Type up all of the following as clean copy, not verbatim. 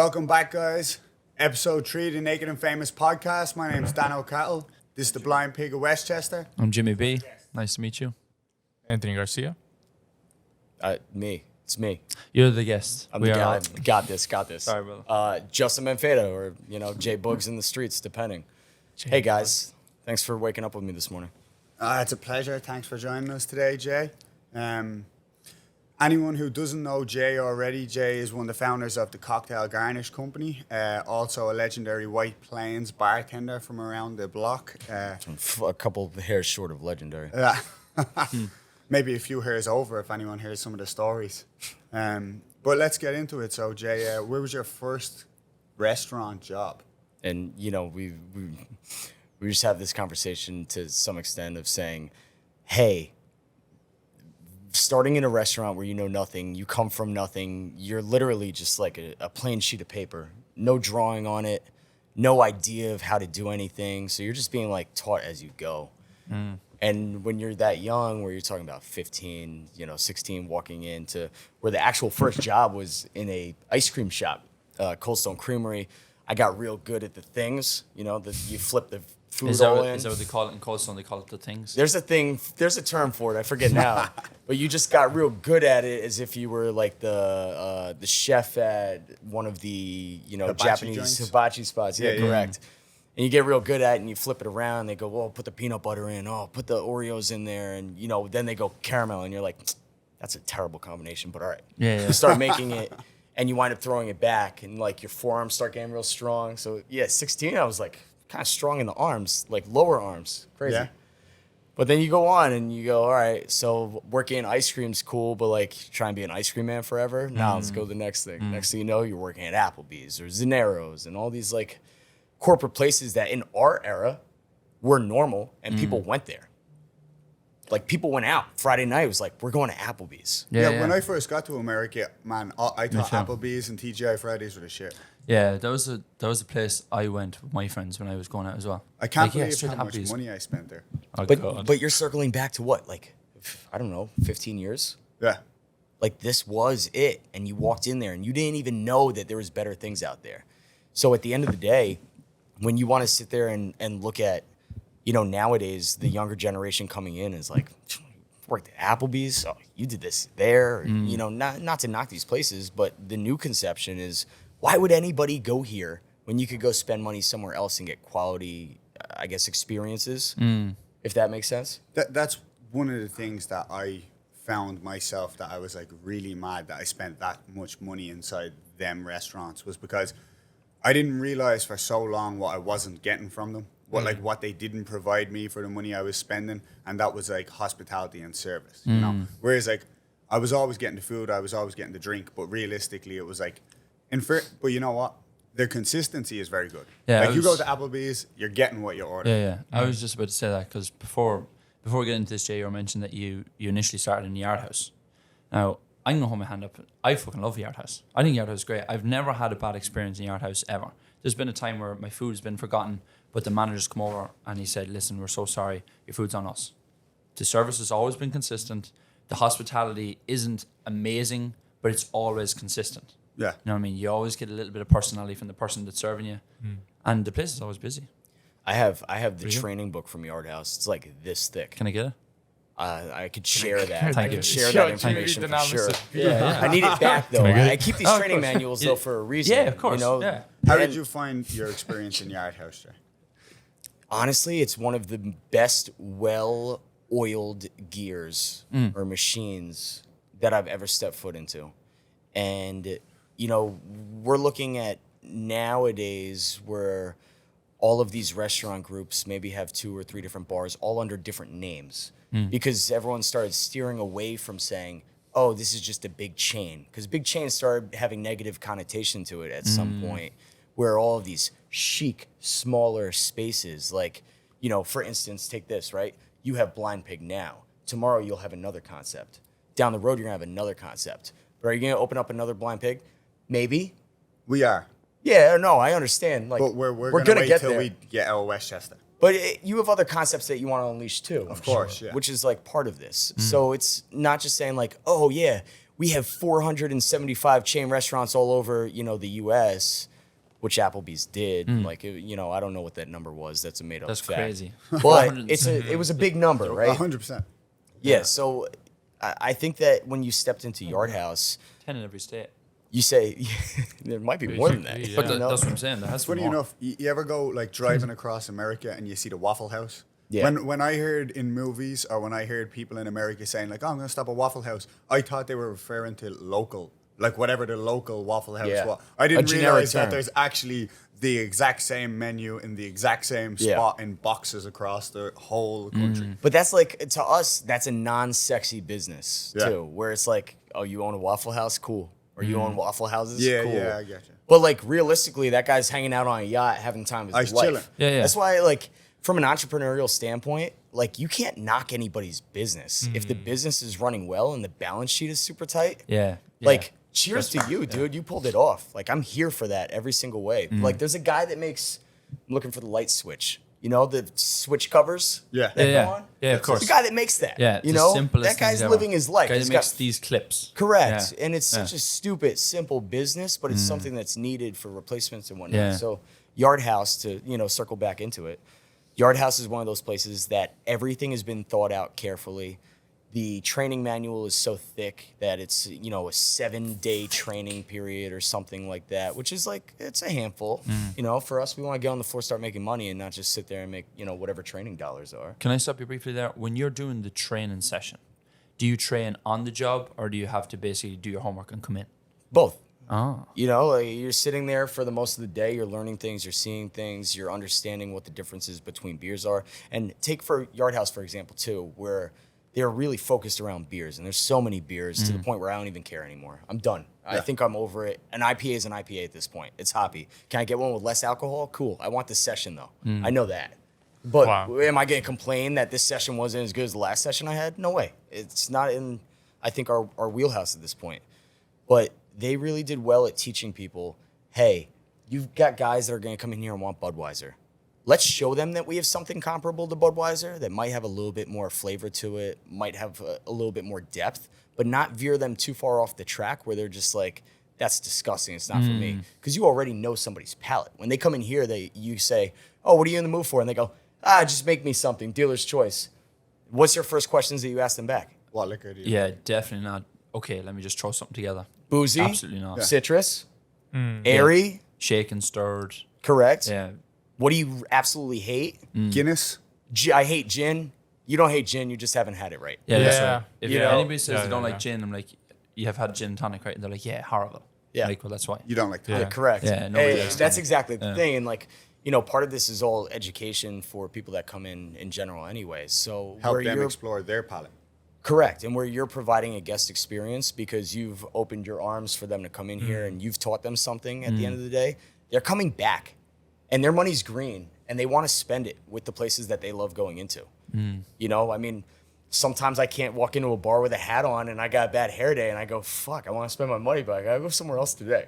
Welcome back, guys. Episode 3 of the Naked and Famous podcast. My name's Dan O'Cattle. This is the Blind Pig of Westchester. I'm Jimmy B. Nice to meet you. Anthony Garcia. Me. It's me. You're the guest. I'm the guy. Got this. Sorry, brother. Justin Benfaida or, Jae Boogz in the streets, depending. Hey, guys. Thanks for waking up with me this morning. It's a pleasure. Thanks for joining us today, Jay. Anyone who doesn't know Jay already, Jay is one of the founders of the Cocktail Garnish Company, also a legendary White Plains bartender from around the block. A couple of hairs short of legendary. Maybe a few hairs over if anyone hears some of the stories. But let's get into it. So, Jay, where was your first restaurant job? And, we just have this conversation to some extent of saying, hey, starting in a restaurant where you know nothing, you come from nothing, you're literally just like a plain sheet of paper, no drawing on it, no idea of how to do anything. So you're just being like taught as you go. And when you're that young, where you're talking about 15, 16, walking into where the actual first job was in a ice cream shop, Cold Stone Creamery. I got real good at the things, you flip the food Is that in. what they call it in Cold Stone? They call it the things? There's a term for it. I forget now. But you just got real good at it as if you were like the chef at one of the, Japanese joints? hibachi spots. Yeah, correct. And you get real good at it and you flip it around. They go, well, put the peanut butter in. Oh, put the Oreos in there. And, then they go caramel. And you're like, that's a terrible combination, but all right. Yeah. You start making it and you wind up throwing it back. And like your forearms start getting real strong. So yeah, 16, I was like kind of strong in the arms, like lower arms. Crazy. Yeah. But then you go on and you go, all right, so working in ice cream's cool, but like try and be an ice cream man forever. Now let's go to the next thing. Next thing you know, you're working at Applebee's or Zanero's and all these like corporate places that in our era were normal and people went there. Like people went out Friday night. It was like, we're going to Applebee's. Yeah, when I first got to America, man, I thought Applebee's and TGI Fridays were the shit. Yeah, that was the place I went with my friends when I was going out as well. I can't believe straight how to much Applebee's. money I spent there. Oh, God. But you're circling back to what? Like, I don't know, 15 years? Yeah. Like this was it. And you walked in there and you didn't even know that there was better things out there. So at the end of the day, when you want to sit there and look at, nowadays the younger generation coming in is like, worked at Applebee's, oh, you did this there, not to knock these places, but the new conception is, why would anybody go here when you could go spend money somewhere else and get quality, I guess, experiences, if that makes sense? That's one of the things that I found myself that I was like really mad that I spent that much money inside them restaurants, was because I didn't realize for so long what I wasn't getting from them, what they didn't provide me for the money I was spending, and that was like hospitality and service, Whereas like I was always getting the food, I was always getting the drink, but realistically it was like, but you know what? Their consistency is very good. Yeah, like you go to Applebee's, you're getting what you order. Yeah. I was just about to say that because before we get into this, Jay, you mentioned that you initially started in the Yard House. Now, I'm going to hold my hand up. I fucking love Yard House. I think Yard House is great. I've never had a bad experience in Yard House ever. There's been a time where my food has been forgotten, but the manager's come over and he said, listen, we're so sorry, your food's on us. The service has always been consistent. The hospitality isn't amazing, but it's always consistent. Yeah. You know what I mean? You always get a little bit of personality from the person that's serving you. And the place is always busy. I have the training book from Yard House. It's like this thick. Can I get it? I could share that. Thank I you. could share that information for sure. Yeah. I need it back though. I I keep these training manuals though for a reason. Yeah, of course. Yeah. How did you find your experience in Yard House, Jay? Honestly, it's one of the best well-oiled gears or machines that I've ever stepped foot into. And, we're looking at nowadays where all of these restaurant groups maybe have 2 or 3 different bars all under different names because everyone started steering away from saying, oh, this is just a big chain. Because big chains started having negative connotation to it at some point, where all of these chic, smaller spaces, like, for instance, take this, right? You have Blind Pig now. Tomorrow you'll have another concept. Down the road, you're going to have another concept. But are you going to open up another Blind Pig? Maybe. We are. Yeah, no, I understand. Like, But we're going gonna to wait get till there. we get out of Westchester. But you have other concepts that you want to unleash too. Of course, yeah. Which is like part of this. So it's not just saying like, oh yeah, we have 475 chain restaurants all over, the U.S., which Applebee's did. Like, I don't know what that number was. That's a made up That's fact. crazy. But it was a big number, right? 100%. Yeah. So I think that when you stepped into Yard House, 10 in every state. you say there might be more than that. Basically, But yeah. that's what I'm saying. There has to be Funny more. enough, you ever go like driving across America and you see the Waffle House? Yeah. When I heard in movies or when I heard people in America saying like, "Oh, I'm going to stop at Waffle House," I thought they were referring to local, like whatever the local Waffle House Yeah. was. I A didn't generic realize that term. there's actually the exact same menu in the exact same Yeah. spot in boxes across the whole country. But that's like, to us, that's a non-sexy business Yeah. too, where it's like, oh, you own a Waffle House? Cool. Or you own Waffle Houses? Yeah, Cool. yeah, I get you. But like realistically, that guy's hanging out on a yacht, having time of his He's life. chilling. Yeah, yeah. That's why, like, from an entrepreneurial standpoint, like, you can't knock anybody's business. If the business is running well and the balance sheet is super tight, Yeah. like, cheers to you, dude. You pulled it off. Like, I'm here for that every single way. Like, there's a guy that makes, I'm looking for the light switch. The switch covers. Yeah. that Yeah, go on? yeah, of course. The guy that makes that. Yeah, you the know, simplest that guy's things ever. living his life. Guy He's that got makes these clips. correct, Yeah. and it's such a stupid, simple business, but it's something that's needed for replacements and whatnot. Yeah. So, Yard House, to circle back into it, Yard House is one of those places that everything has been thought out carefully. The training manual is so thick that it's, a 7-day training period or something like that, which is like, it's a handful. For us, we want to get on the floor, start making money and not just sit there and make, whatever training dollars are. Can I stop you briefly there? When you're doing the training session, do you train on the job or do you have to basically do your homework and come in? Both. Oh. Like, you're sitting there for the most of the day, you're learning things, you're seeing things, you're understanding what the differences between beers are. And take for Yard House, for example, too, where they're really focused around beers. And there's so many beers to the point where I don't even care anymore. I'm done. I think I'm over it. An IPA is an IPA at this point. It's hoppy. Can I get one with less alcohol? Cool. I want this session, though. I know that. But Wow. am I going to complain that this session wasn't as good as the last session I had? No way. It's not in, I think, our wheelhouse at this point. But they really did well at teaching people, hey, you've got guys that are going to come in here and want Budweiser. Let's show them that we have something comparable to Budweiser that might have a little bit more flavor to it, might have a little bit more depth, but not veer them too far off the track where they're just like, that's disgusting. It's not for me. Because you already know somebody's palate. When they come in here, you say, oh, what are you in the mood for? And they go, just make me something, dealer's choice. What's your first questions that you ask them back? What liquor do you Yeah, definitely not. Okay, let me just throw something together. Boozy? Absolutely not. Citrus? Airy? Shaken, stirred. Correct? Yeah. What do you absolutely hate? Guinness? I hate gin. You don't hate gin, you just haven't had it right. Yeah, that's Yeah. right. If You know? anybody says Yeah, they don't yeah, like yeah. gin, I'm like, you have had gin and tonic, right? And they're like, yeah, horrible. Yeah. Like, well, that's why. You don't like Yeah. that. Yeah, correct. Yeah, nobody Hey, likes that's gin. exactly the thing. And like, part of this is all education for people that come in general anyways. So Help where them you're explore their palate. correct, and where you're providing a guest experience because you've opened your arms for them to come in here and you've taught them something at the end of the day, they're coming back. And their money's green and they want to spend it with the places that they love going into. I mean, sometimes I can't walk into a bar with a hat on and I got a bad hair day and I go, fuck, I want to spend my money, but I gotta go somewhere else today.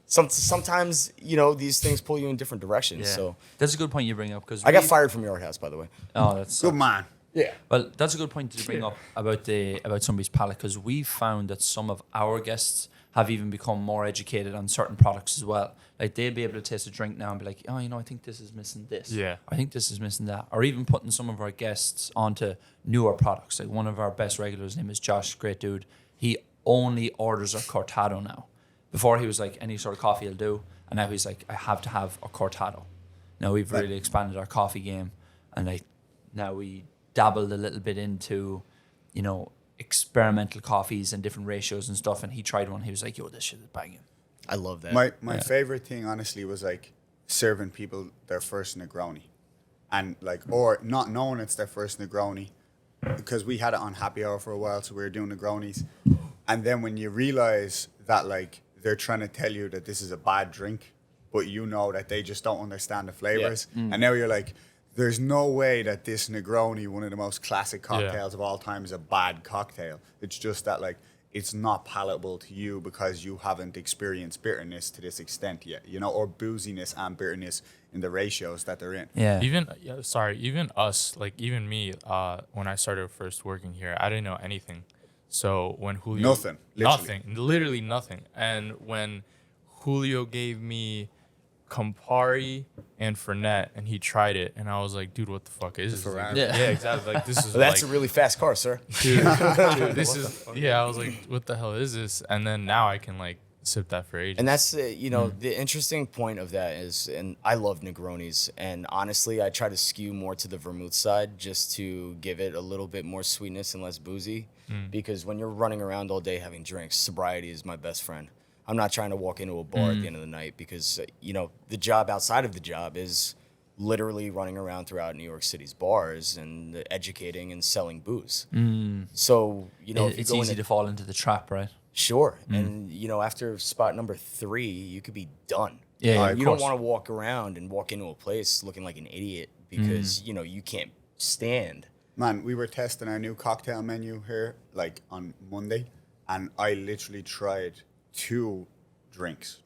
Sometimes, these things pull you in different directions. Yeah. So That's a good point you bring up because I got fired from Yard House, by the way. Oh, that's Good man. Yeah. Well, that's a good point to bring up about somebody's palate because we found that some of our guests have even become more educated on certain products as well. Like they'll be able to taste a drink now and be like, oh, I think this is missing this. Yeah. I think this is missing that. Or even putting some of our guests onto newer products. Like one of our best regulars, his name is Josh, great dude. He only orders a cortado now. Before he was like, any sort of coffee will do. And now he's like, I have to have a cortado. Now we've really expanded our coffee game. And like now we dabbled a little bit into, experimental coffees and different ratios and stuff. And he tried one. He was like, yo, this shit is banging. I love that. My favorite thing, honestly, was like serving people their first Negroni, and or not knowing it's their first Negroni, because we had it on happy hour for a while, so we were doing Negronis, and then when you realize that they're trying to tell you that this is a bad drink, but that they just don't understand the flavors, and now you're like, there's no way that this Negroni, one of the most classic cocktails of all time, is a bad cocktail. It's just that it's not palatable to you because you haven't experienced bitterness to this extent yet, or booziness and bitterness in the ratios that they're in. Yeah. Even us, even me, when I started first working here, I didn't know anything. So when Julio literally nothing. And when Julio gave me Campari and Fernet, and he tried it, and I was like, dude, what the fuck is this? Ferrari. Yeah, exactly. Like, this is That's a really fast car, sir. dude, this is, I was like, what the hell is this? And then now I can like sip that for ages. And that's, the interesting point of that is, and I love Negronis, and honestly, I try to skew more to the vermouth side just to give it a little bit more sweetness and less boozy, because when you're running around all day having drinks, sobriety is my best friend. I'm not trying to walk into a bar at the end of the night because, the job outside of the job is literally running around throughout New York City's bars and educating and selling booze. So, if it's you go easy to fall into the trap, right? Sure. And, after spot number 3, you could be done. Yeah, You don't want to walk around and walk into a place looking like an idiot because, you can't stand. Man, we were testing our new cocktail menu here, like on Monday, and I literally tried 2 drinks.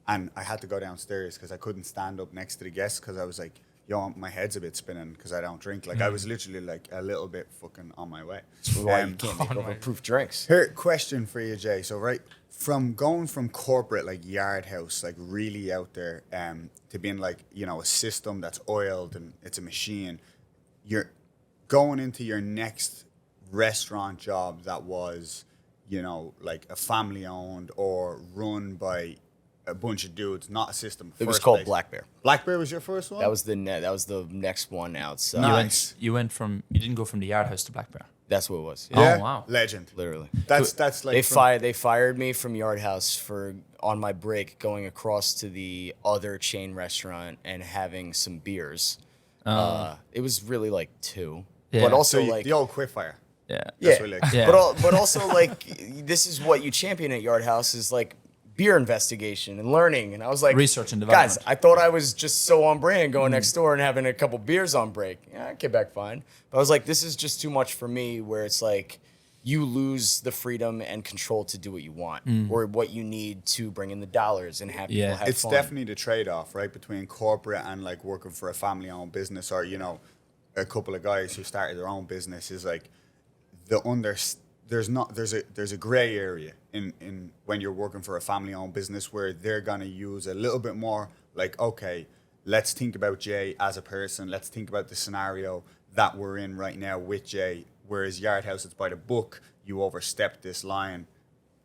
And I had to go downstairs because I couldn't stand up next to the guests because I was like, yo, my head's a bit spinning because I don't drink. Like, I was literally like a little bit fucking on my way. That's why you can't make overproof drinks. Here, question for you, Jay. So, right, from going from corporate, like Yard House, like really out there, to being like, a system that's oiled and it's a machine, you're going into your next restaurant job that was, like a family owned or run by a bunch of dudes, not a system. It was called Black Bear. Black Bear was your first one? That was the next one outside. Nice. You didn't go from the Yard House to Black Bear. That's what it was. Yeah? Oh, wow. Legend. Literally. That's like They fired me from Yard House for on my break going across to the other chain restaurant and having some beers. It was really like 2. Yeah. But also so like the old quickfire. Yeah. yeah. That's really Yeah. But also like this is what you champion at Yard House is like beer investigation and learning. And I was like, Research and guys, development. I thought I was just so on brand going next door and having a couple beers on break. Yeah, I came back fine. But I was like, this is just too much for me where it's like you lose the freedom and control to do what you want or what you need to bring in the dollars and have people have It's fun. definitely the trade-off, right, between corporate and like working for a family-owned business or a couple of guys who started their own business is like there's a gray area in when you're working for a family-owned business where they're gonna use a little bit more like, okay, let's think about Jay as a person, let's think about the scenario that we're in right now with Jay. Whereas Yard House, it's by the book. You overstepped this line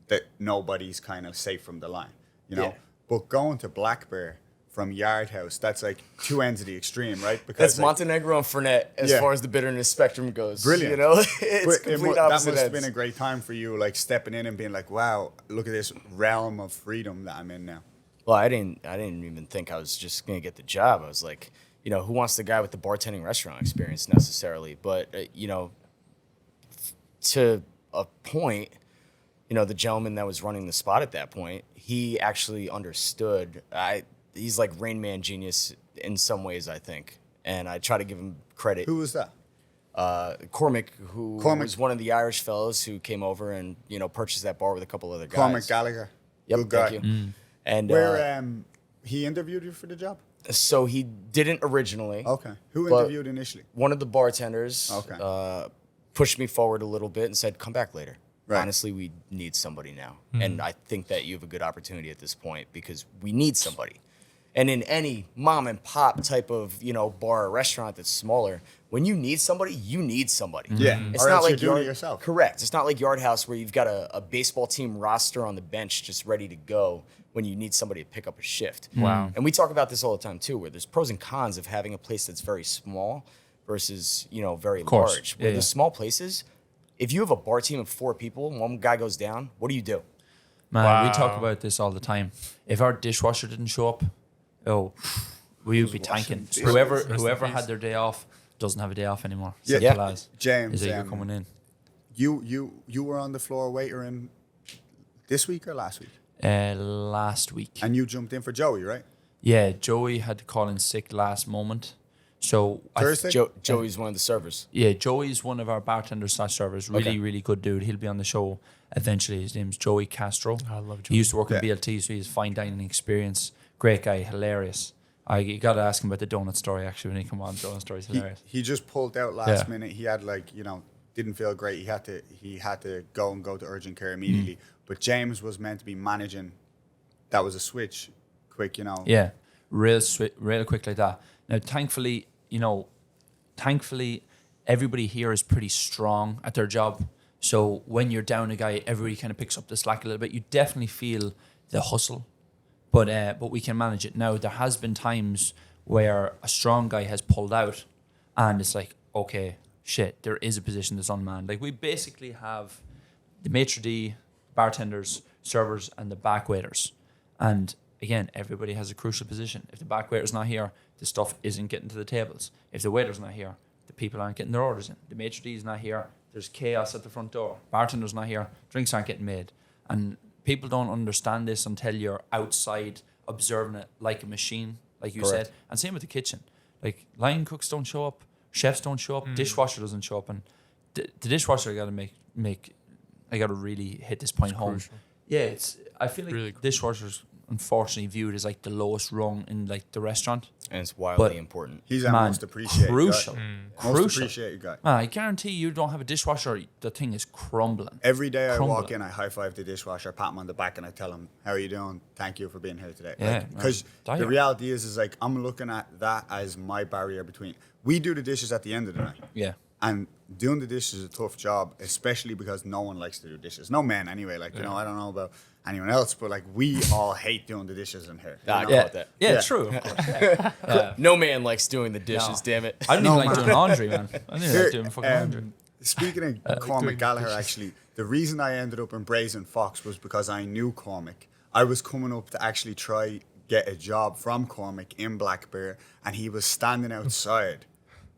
that nobody's kind of safe from the line, Yeah. But going to Black Bear from Yard House, that's like 2 ends of the extreme, right? Because That's like, Montenegro and Fernet as Yeah. far as the bitterness spectrum goes. Brilliant. It's complete that opposite must have ends. been a great time for you, like stepping in and being like, wow, look at this realm of freedom that I'm in now. Well, I didn't even think I was just gonna get the job. I was like, who wants the guy with the bartending restaurant experience necessarily? But to a point, the gentleman that was running the spot at that point, he actually understood. He's like Rain Man genius in some ways, I think, and I try to give him credit. Who was that? Cormac, who was one of the Irish fellows who came over and purchased that bar with a couple other guys. Cormac Gallagher. Yep, Good guy. thank you. And Where he interviewed you for the job? so he didn't originally. Okay. Who But- interviewed initially? One of the bartenders Okay. pushed me forward a little bit and said, come back later. Right. Honestly, we need somebody now. And I think that you have a good opportunity at this point because we need somebody. And in any mom and pop type of, bar or restaurant that's smaller, when you need somebody, you need somebody. Yeah. It's Or not else like you're doing it yourself. Correct. It's not like Yard House where you've got a baseball team roster on the bench just ready to go when you need somebody to pick up a shift. Wow. And we talk about this all the time too, where there's pros and cons of having a place that's very small versus, very course. large. Where Yeah, the yeah. small places, if you have a bar team of 4 people and one guy goes down, what do you do? Man, we Wow. talk about this all the time. If our dishwasher didn't show up, we would be tanking. dishes? Whoever Rest in peace. had their day off doesn't have a day off anymore. Yeah. Simple as. James, Is that you're coming in. You were on the floor waitering this week or last week? Last week. And you jumped in for Joey, right? Yeah, Joey had to call in sick last moment. So Thursday? Joey's one of the servers. Yeah, Joey's one of our bartenders / servers. Really, Okay. really good dude. He'll be on the show eventually. His name's Joey Castro. I love He used to work in Yeah. BLT, so he's fine dining experience. Great guy, hilarious. You got to ask him about the donut story, actually, when he come on. Donut story's hilarious. He just pulled out last Yeah. minute. He had didn't feel great. He had to go to urgent care immediately. But James was meant to be managing. That was a switch, quick, you know. Yeah, real quick like that. Now, thankfully, everybody here is pretty strong at their job. So when you're down a guy, everybody kind of picks up the slack a little bit. You definitely feel the hustle, but we can manage it. Now, there has been times where a strong guy has pulled out, and it's like, okay, shit, there is a position that's unmanned. Like, we basically have the maitre d', bartenders, servers, and the back waiters. And again, everybody has a crucial position. If the back waiter's not here, the stuff isn't getting to the tables. If the waiter's not here, the people aren't getting their orders in. The maitre d's not here, there's chaos at the front door. Bartender's not here, drinks aren't getting made. And people don't understand this until you're outside observing it like a machine, like you Correct. said. And same with the kitchen. Like, line cooks don't show up, chefs don't show up, dishwasher doesn't show up. And the dishwasher, I got to really hit this point home. crucial. Yeah, I feel like Really cool. dishwashers unfortunately viewed as like the lowest rung in like the restaurant. And it's wildly But- important. He's our Man, most appreciated crucial. guy. Crucial. Most appreciated guy. Man, I guarantee you don't have a dishwasher, the thing is crumbling. Every day I walk Crumbling. in, I high five the dishwasher, pat him on the back, and I tell him, "How are you doing? Thank you for being here today." Yeah, Because man. the reality is like I'm looking at that as my barrier between. We do the dishes at the end of the night, Yeah. and doing the dishes is a tough job, especially because no one likes to do dishes. No men, anyway. Like, you know, I don't know about anyone else, but like we all hate doing the dishes in here. you Nah, know? I Yeah, get that. yeah, Yeah. true. Of course, yeah. No man likes doing the dishes, No. damn it. I don't No, even like man. doing laundry, man. I don't even Here, like doing fucking laundry. Speaking of doing Cormac Gallagher, dishes. actually, the reason I ended up in Brazen Fox was because I knew Cormac. I was coming up to actually try get a job from Cormac in Black Bear, and he was standing outside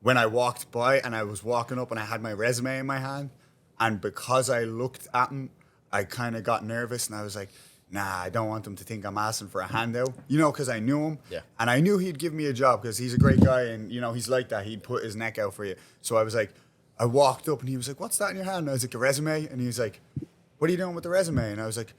when I walked by, and I was walking up, and I had my resume in my hand, and because I looked at him, I kind of got nervous, and I was like, nah, I don't want him to think I'm asking for a handout, you know, because I knew him. Yeah. And I knew he'd give me a job because he's a great guy and, you know, he's like that. He'd put his neck out for you. So I was like, I walked up and he was like, what's that in your hand? And I was like, a resume. And he was like, what are you doing with the resume? And I was like,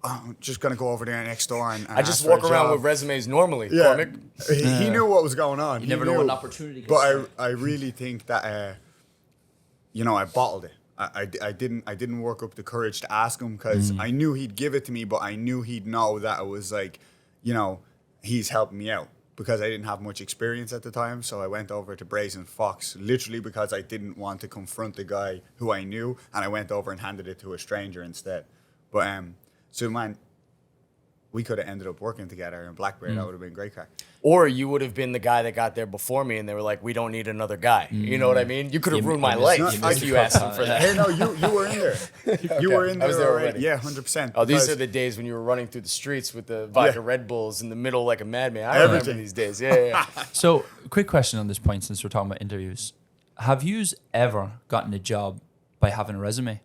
oh, I'm just going to go over there next door and I just ask for a walk around job." with resumes normally, Yeah. Cormac. He knew what was going on. You He never know knew. when an opportunity gets But there. I really think that, you know, I bottled it. I didn't work up the courage to ask him because I knew he'd give it to me, but I knew he'd know that it was like, you know, he's helping me out because I didn't have much experience at the time. So I went over to Brazen Fox literally because I didn't want to confront the guy who I knew, and I went over and handed it to a stranger instead. But so man, we could have ended up working together in Black Bear. That would have been great crack. Or you would have been the guy that got there before me and they were like, we don't need another guy. You know what I mean? You could have You- ruined my you life missed- you if missed you the asked him cut. for that. Hey, no, you were in there. You were in I was there there already. already. Yeah, 100%. Oh, these Because- are the days when you were running through the streets with the vodka Yeah. Red Bulls in the middle like a madman. I remember Everything. these days. Yeah. So, quick question on this point since we're talking about interviews. Have you ever gotten a job by having a resume?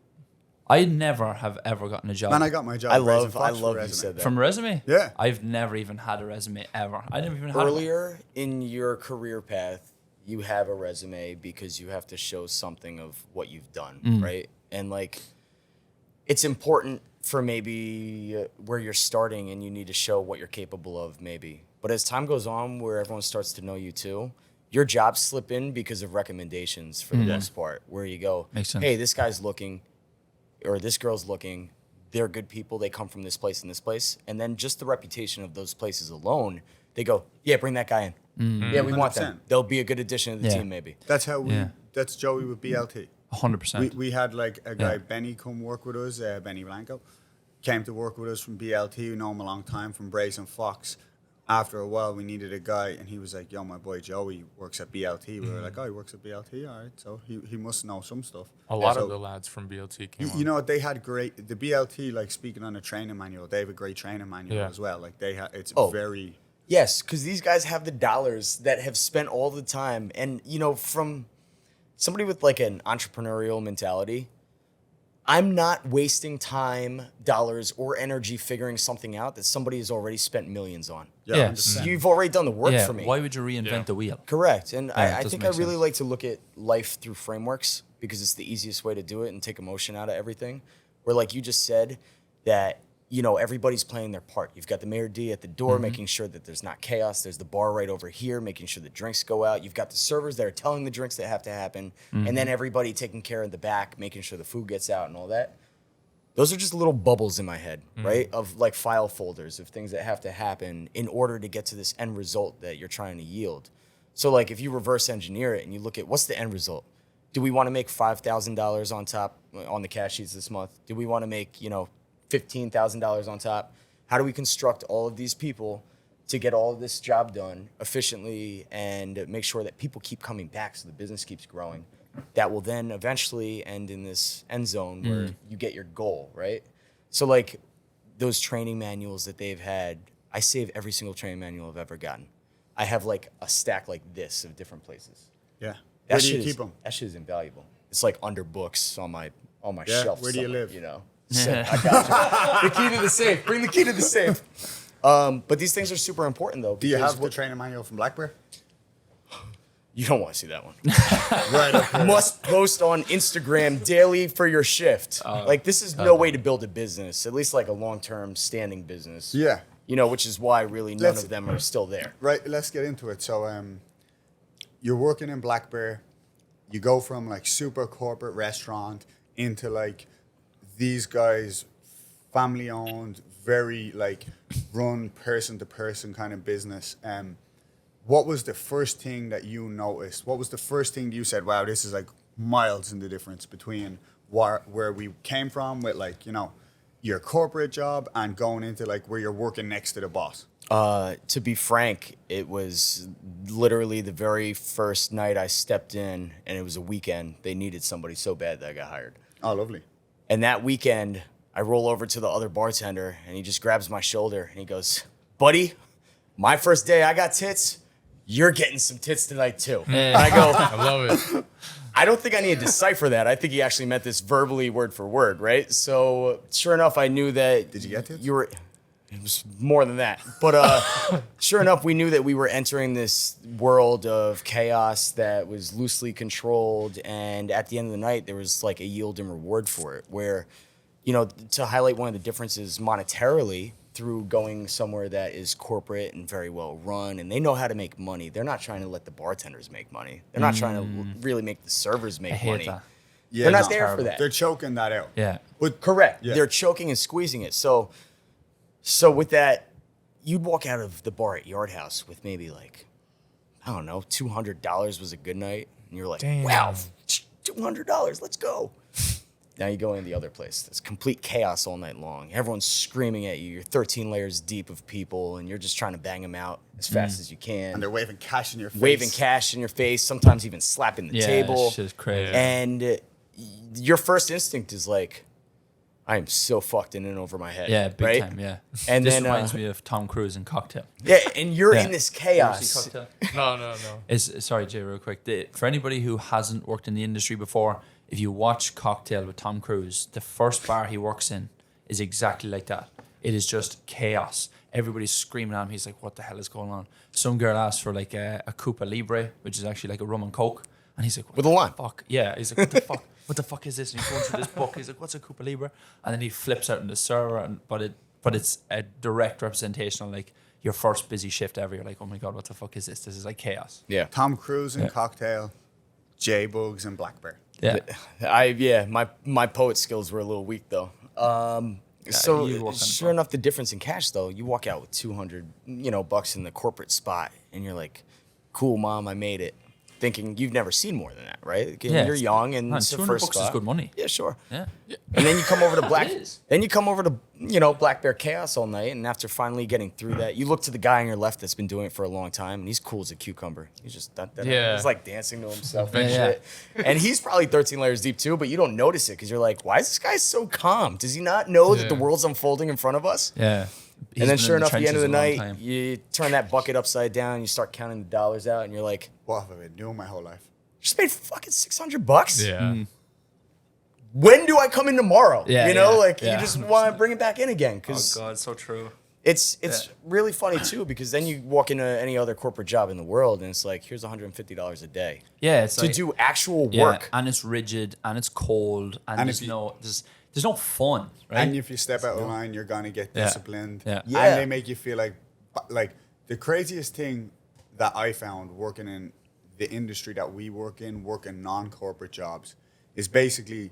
I never have ever gotten a job Man, I got my job. I at Brazen love Fox for you resume. said that. from a resume. Yeah. I've never even had a resume ever. I never even had one. Earlier in your career path, you have a resume because you have to show something of what you've done, right? And like, it's important for maybe where you're starting and you need to show what you're capable of, maybe. But as time goes on, where everyone starts to know you too, your jobs slip in because of recommendations for the most part, where you go, Makes sense. hey, this guy's looking, or this girl's looking, they're good people, they come from this place and this place. And then just the reputation of those places alone, they go, yeah, bring that guy in. Yeah, we want them. 100%. They'll be a good addition to the Yeah. team, maybe. That's how we. Yeah. That's Joey with BLT. 100%. We had like a guy, Yeah. Benny, come work with us. Benny Blanco came to work with us from BLT. We know him a long time from Brazen Fox. After a while, we needed a guy, and he was like, "Yo, my boy Joey works at BLT." We were like, "Oh, he works at BLT, all right." So he must know some stuff. A lot So, of the lads from BLT came on. you know what, they had great. The BLT, like speaking on a training manual, they have a great training manual Yeah. as well. Like they have, it's Oh. very. Yes, because these guys have the dollars that have spent all the time. And, you know, from somebody with like an entrepreneurial mentality, I'm not wasting time, dollars, or energy figuring something out that somebody has already spent millions on. Yeah. 100%. You've already done the work yeah. for me. Why would you reinvent Yeah. the wheel? Correct. And it I doesn't think I make really sense. like to look at life through frameworks because it's the easiest way to do it and take emotion out of everything. Where, like you just said, that everybody's playing their part. You've got the mayor D at the door, making sure that there's not chaos. There's the bar right over here, making sure the drinks go out. You've got the servers that are telling the drinks that have to happen. And then everybody taking care of the back, making sure the food gets out and all that. Those are just little bubbles in my head, right? Of like file folders of things that have to happen in order to get to this end result that you're trying to yield. So like if you reverse engineer it and you look at what's the end result? Do we want to make $5,000 on top on the cash sheets this month? Do we want to make, $15,000 on top? How do we construct all of these people to get all of this job done efficiently and make sure that people keep coming back so the business keeps growing? That will then eventually end in this end zone where you get your goal, right? So like those training manuals that they've had, I save every single training manual I've ever gotten. I have like a stack like this of different places. Yeah. That Where do you keep them? That shit is invaluable. It's like under books on my shelf. Where do you live? So, I got you. The key to the safe. Bring the key to the safe. But these things are super important though. Do you have the training manual from Black Bear? You don't want to see that one. Right up here. Must post on Instagram daily for your shift. This is no way to build a business, at least like a long-term standing business. Yeah. Which is why really none of them are still there. Right, let's get into it. So you're working in Black Bear. You go from like super corporate restaurant into like these guys, family owned, very like run person to person kind of business. What was the first thing that you noticed? What was the first thing you said, wow, this is like miles in the difference between where we came from with like, your corporate job and going into like where you're working next to the boss? To be frank, it was literally the very first night I stepped in, and it was a weekend. They needed somebody so bad that I got hired. Oh, lovely. And that weekend, I roll over to the other bartender, and he just grabs my shoulder, and he goes, buddy, my first day I got tits. You're getting some tits tonight, too. And I go, I love it. I don't think I need to decipher that. I think he actually meant this verbally word for word, right? So sure enough, I knew that. Did you get tits? It was more than that. But sure enough, we knew that we were entering this world of chaos that was loosely controlled. And at the end of the night, there was like a yield and reward for it where, to highlight one of the differences monetarily through going somewhere that is corporate and very well run and they know how to make money. They're not trying to let the bartenders make money. They're not trying to really make the servers make money. That. Yeah, They're not there for that. They're choking that out. Yeah. Correct. Yeah. They're choking and squeezing it. So with that, you'd walk out of the bar at Yard House with maybe like, I don't know, $200 was a good night. And you're like, Damn. wow, $200, let's go. Now you go in the other place. It's complete chaos all night long. Everyone's screaming at you. You're 13 layers deep of people, and you're just trying to bang them out as fast as you can. And they're waving cash in your face. Waving cash in your face, sometimes even slapping the table. Yeah, shit's crazy. And your first instinct is like, I am so fucked in and over my head. Yeah, big right? time, yeah. And this then, reminds me of Tom Cruise in Cocktail. Yeah, and you're Yeah. in this You chaos. see Cocktail? No. Sorry, Jay, real quick. For anybody who hasn't worked in the industry before, if you watch Cocktail with Tom Cruise, the first bar he works in is exactly like that. It is just chaos. Everybody's screaming at him. He's like, what the hell is going on? Some girl asks for like a Cuba Libre, which is actually like a rum and coke. And he's like, what With a the lime. fuck? Yeah, he's like, what the fuck? What the fuck is this? And he's going through this book. He's like, what's a Cuba Libre? And then he flips out in the server, but it's a direct representation of like your first busy shift ever. You're like, oh my God, what the fuck is this? This is like chaos. Yeah. Tom Cruise in Yeah. Cocktail, Jae Boogz and Black Bear. Yeah. My poet skills were a little weak though. So you walk on sure enough, the difference in cash though, you walk out with $200, bucks in the corporate spot, and you're like, "Cool, mom, I made it." Thinking you've never seen more than that, right? Again, Yeah, you're it's- young and man, it's the 200 first bucks is spot. good money. Yeah, sure. Yeah. And then you come over to Black. It is. Then you come over to Black Bear Chaos all night, and after finally getting through that, you look to the guy on your left that's been doing it for a long time, and he's cool as a cucumber. He's just Yeah. he's like dancing to himself and Yeah. shit. And he's probably 13 layers deep too, but you don't notice it because you're like, why is this guy so calm? Does he not know that the Yeah. world's unfolding in front of us? Yeah. He's And then been sure in enough, at the end of the trenches a long night, time. you turn that bucket upside down, you start counting the dollars out, and you're like, What have I been doing my whole life? just made fucking $600. Yeah. When do I come in tomorrow? Yeah, you yeah. just want to bring it back in again because Oh God, so true. it's really funny too because then you walk into any other corporate job in the world and it's like here's $150 a day Yeah, it's to like, do actual yeah, work. and it's rigid and it's cold and, And there's if you- no there's no fun, right? And if you step out of line, you're gonna get disciplined. Yeah. Yeah. And they make you feel like the craziest thing that I found working in the industry that we work in non-corporate jobs, is basically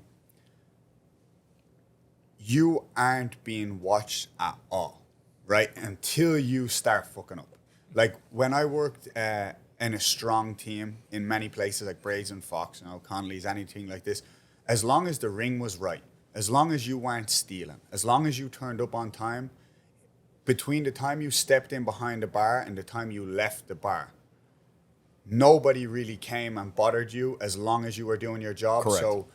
you aren't being watched at all, right? Until you start fucking up. Like when I worked in a strong team in many places like Brazen Fox, Connolly's, anything like this, as long as the ring was right, as long as you weren't stealing, as long as you turned up on time, between the time you stepped in behind the bar and the time you left the bar, nobody really came and bothered you as long as you were doing your job. Correct. So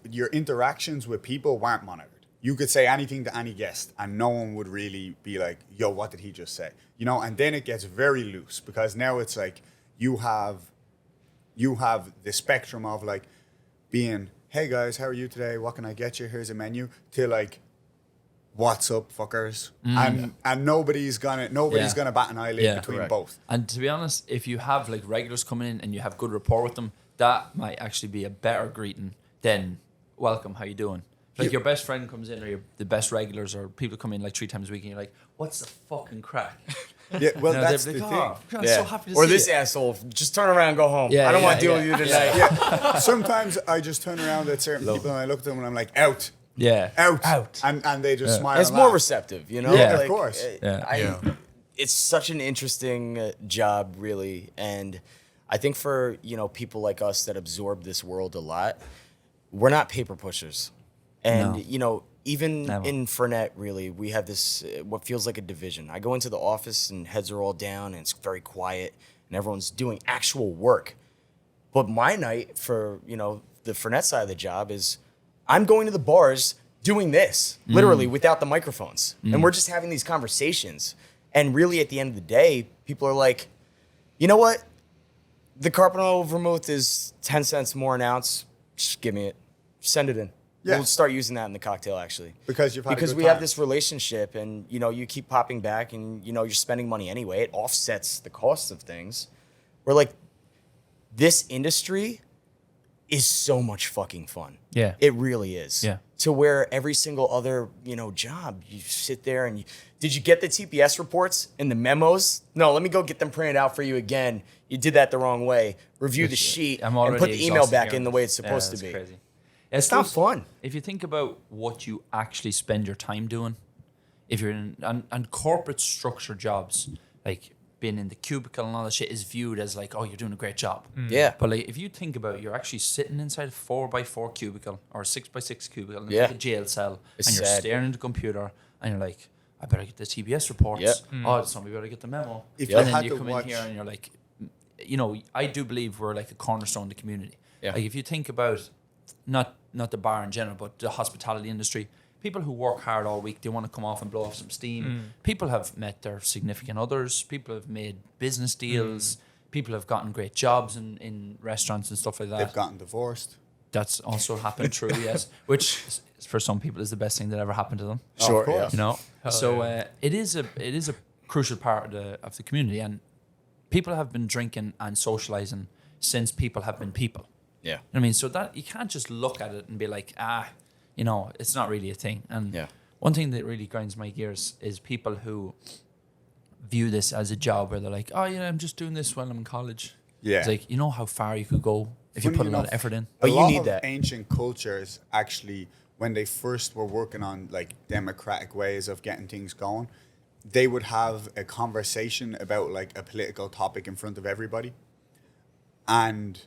your interactions with people weren't monitored. You could say anything to any guest and no one would really be like, yo, what did he just say? And then it gets very loose because now it's like you have the spectrum of like being, hey guys, how are you today? What can I get you? Here's a menu, to like, what's up, fuckers? And nobody's gonna bat an eyelid between both. And to be honest, if you have like regulars coming in and you have good rapport with them, that might actually be a better greeting than welcome, how you doing? Like your best friend comes in, or the best regulars, or people come in like 3 times a week, and you're like, "What's the fucking crack?" Yeah, well, that's they're the like, thing. "Oh, I'm so happy to Or see this you." asshole, just turn around and go home. Yeah, I don't yeah, want to deal yeah. with you tonight. Yeah. Sometimes I just turn around at certain people and I look at them and I'm like, out. Yeah, Out. And they just smile. It's and more laugh. receptive, you know? Yeah, of course. It's such an interesting job, really. And I think for, people like us that absorb this world a lot, we're not paper pushers. And, even Never. in Fernet, really, we have this, what feels like a division. I go into the office and heads are all down and it's very quiet and everyone's doing actual work. But my night for, the Fernet side of the job is I'm going to the bars doing this, literally without the microphones. And we're just having these conversations. And really at the end of the day, people are like, you know what? The Carpino vermouth is 10 cents more an ounce. Just give me it. Send it in. Yeah. We'll start using that in the cocktail, actually. Because you've had a Because good we time. have this relationship and, you keep popping back and, you're spending money anyway. It offsets the cost of things. We're like, this industry is so much fucking fun. Yeah. It really is. Yeah. To where every single other, job, you sit there and did you get the TPS reports and the memos? No, let me go get them printed out for you again. You did that the wrong way. Review the sheet I'm and already put the email exhausted back hearing in the this. way it's supposed that's to be. Crazy. It's not fun. If you think about what you actually spend your time doing, if you're in and corporate structure jobs, like being in the cubicle and all that shit is viewed as like, oh, you're doing a great job. Yeah. But like, if you think about it, you're actually sitting inside a 4x4 cubicle or a 6x6 cubicle in Yeah. like a jail cell, It's and you're sad. staring at the computer, and you're like, I better get the TBS reports. Yep. Oh, somebody better get the memo. If And you then had you to come watch- in here and you're like, I do believe we're like a cornerstone of the community. Yeah. Like if you think about not the bar in general, but the hospitality industry, people who work hard all week, they want to come off and blow off some steam. People have met their significant others. People have made business deals. People have gotten great jobs in restaurants and stuff like that. They've gotten divorced. That's also happened, true, yes. Which for some people is the best thing that ever happened to them. Sure, of course. yeah. It is a crucial part of the community, and people have been drinking and socializing since people have been people. Yeah. You know what I mean? So that you can't just look at it and be like, it's not really a thing. And Yeah. one thing that really grinds my gears is people who view this as a job where they're like, oh yeah, I'm just doing this while I'm in college. Yeah. It's like, you know how far you could go if you Funny put a lot of enough, effort in. But a you lot need of that. ancient cultures actually, when they first were working on like democratic ways of getting things going, they would have a conversation about like a political topic in front of everybody, and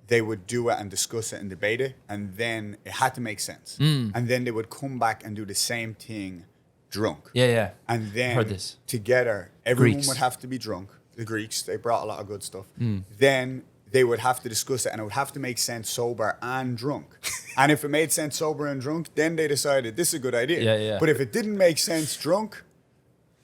they would do it and discuss it and debate it, and then it had to make sense. And then they would come back and do the same thing drunk. Yeah. And then Heard this. together, everyone Greeks. would have to be drunk. The Greeks, they brought a lot of good stuff. Then they would have to discuss it, and it would have to make sense sober and drunk. And if it made sense sober and drunk, then they decided this is a good idea. Yeah. But if it didn't make sense drunk,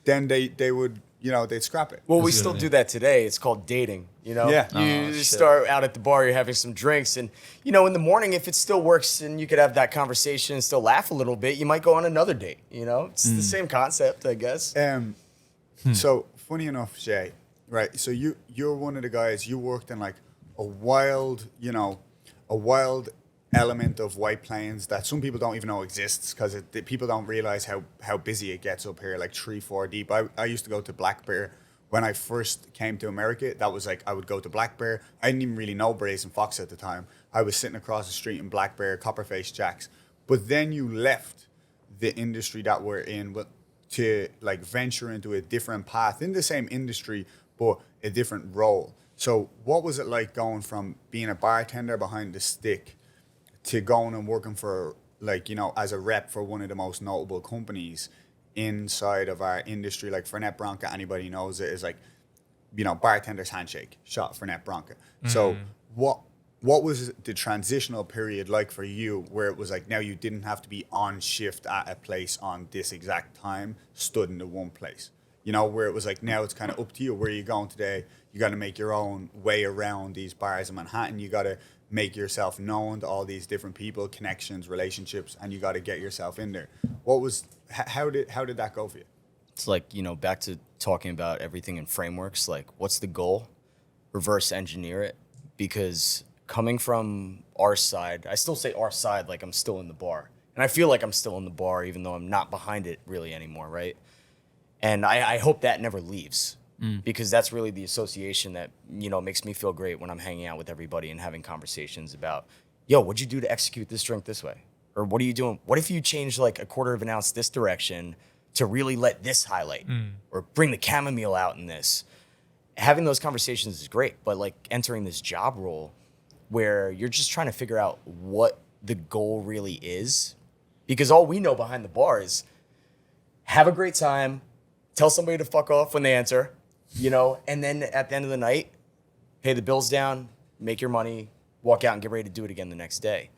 then they would, they'd scrap it. Well, we That's a still good do that today. It's called dating. Yeah. You Oh, just shit. start out at the bar, you're having some drinks, and in the morning, if it still works and you could have that conversation and still laugh a little bit, you might go on another date. It's the same concept, I guess. So funny enough, Jae, right? So you're one of the guys. You worked in like a wild element of White Plains that some people don't even know exists because people don't realize how busy it gets up here, like 3-4 deep. I used to go to Black Bear when I first came to America. That was like, I would go to Black Bear. I didn't even really know Brazen Fox at the time. I was sitting across the street in Black Bear, Copperface Jacks. But then you left the industry that we're in to like venture into a different path in the same industry, but a different role. So what was it like going from being a bartender behind the stick to going and working for, like, you know, as a rep for one of the most notable companies inside of our industry? Like Fernet Branca, anybody knows it, is like, you know, bartender's handshake, shot Fernet Branca. So what was the transitional period like for you, where it was like, now you didn't have to be on shift at a place on this exact time, stood in the one place? You know, where it was like, now it's kind of up to you. Where are you going today? You got to make your own way around these bars in Manhattan. You got to make yourself known to all these different people, connections, relationships, and you got to get yourself in there. How did that go for you? It's like, you know, back to talking about everything in frameworks, like what's the goal? Reverse engineer it. Because coming from our side, I still say our side like I'm still in the bar. And I feel like I'm still in the bar even though I'm not behind it really anymore, right? And I hope that never leaves. Because that's really the association that, you know, makes me feel great when I'm hanging out with everybody and having conversations about, yo, what'd you do to execute this drink this way? Or what are you doing? What if you change like a quarter of an ounce this direction to really let this highlight? Or bring the chamomile out in this? Having those conversations is great, but like entering this job role where you're just trying to figure out what the goal really is. Because all we know behind the bar is have a great time, tell somebody to fuck off when they enter, you know, and then at the end of the night, pay the bills down, make your money, walk out and get ready to do it again the next day.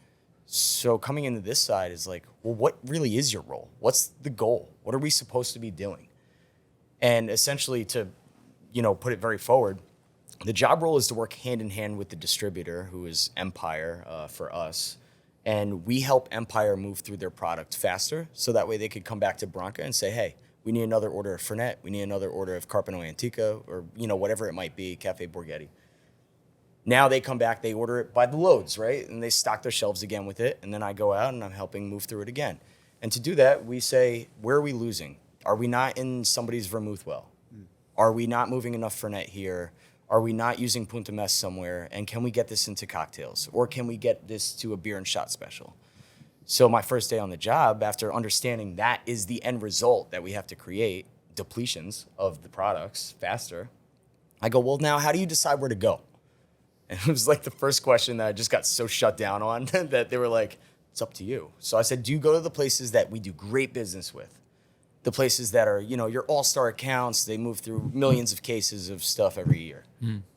So coming into this side is like, well, what really is your role? What's the goal? What are we supposed to be doing? And essentially to, you know, put it very forward, the job role is to work hand in hand with the distributor, who is Empire for us. And we help Empire move through their product faster. So that way they could come back to Branca and say, hey, we need another order of Fernet. We need another order of Carpano Antico, or, you know, whatever it might be, Cafe Borghetti. Now they come back, they order it by the loads, right? And they stock their shelves again with it. And then I go out and I'm helping move through it again. And to do that, we say, where are we losing? Are we not in somebody's vermouth well? Are we not moving enough Fernet here? Are we not using Punta Mes somewhere? And can we get this into cocktails? Or can we get this to a beer and shot special? So my first day on the job, after understanding that is the end result that we have to create, depletions of the products faster, I go, well, now how do you decide where to go? And it was like the first question that I just got so shut down on that they were like, it's up to you. So I said, do you go to the places that we do great business with? The places that are, you know, your all-star accounts, they move through millions of cases of stuff every year.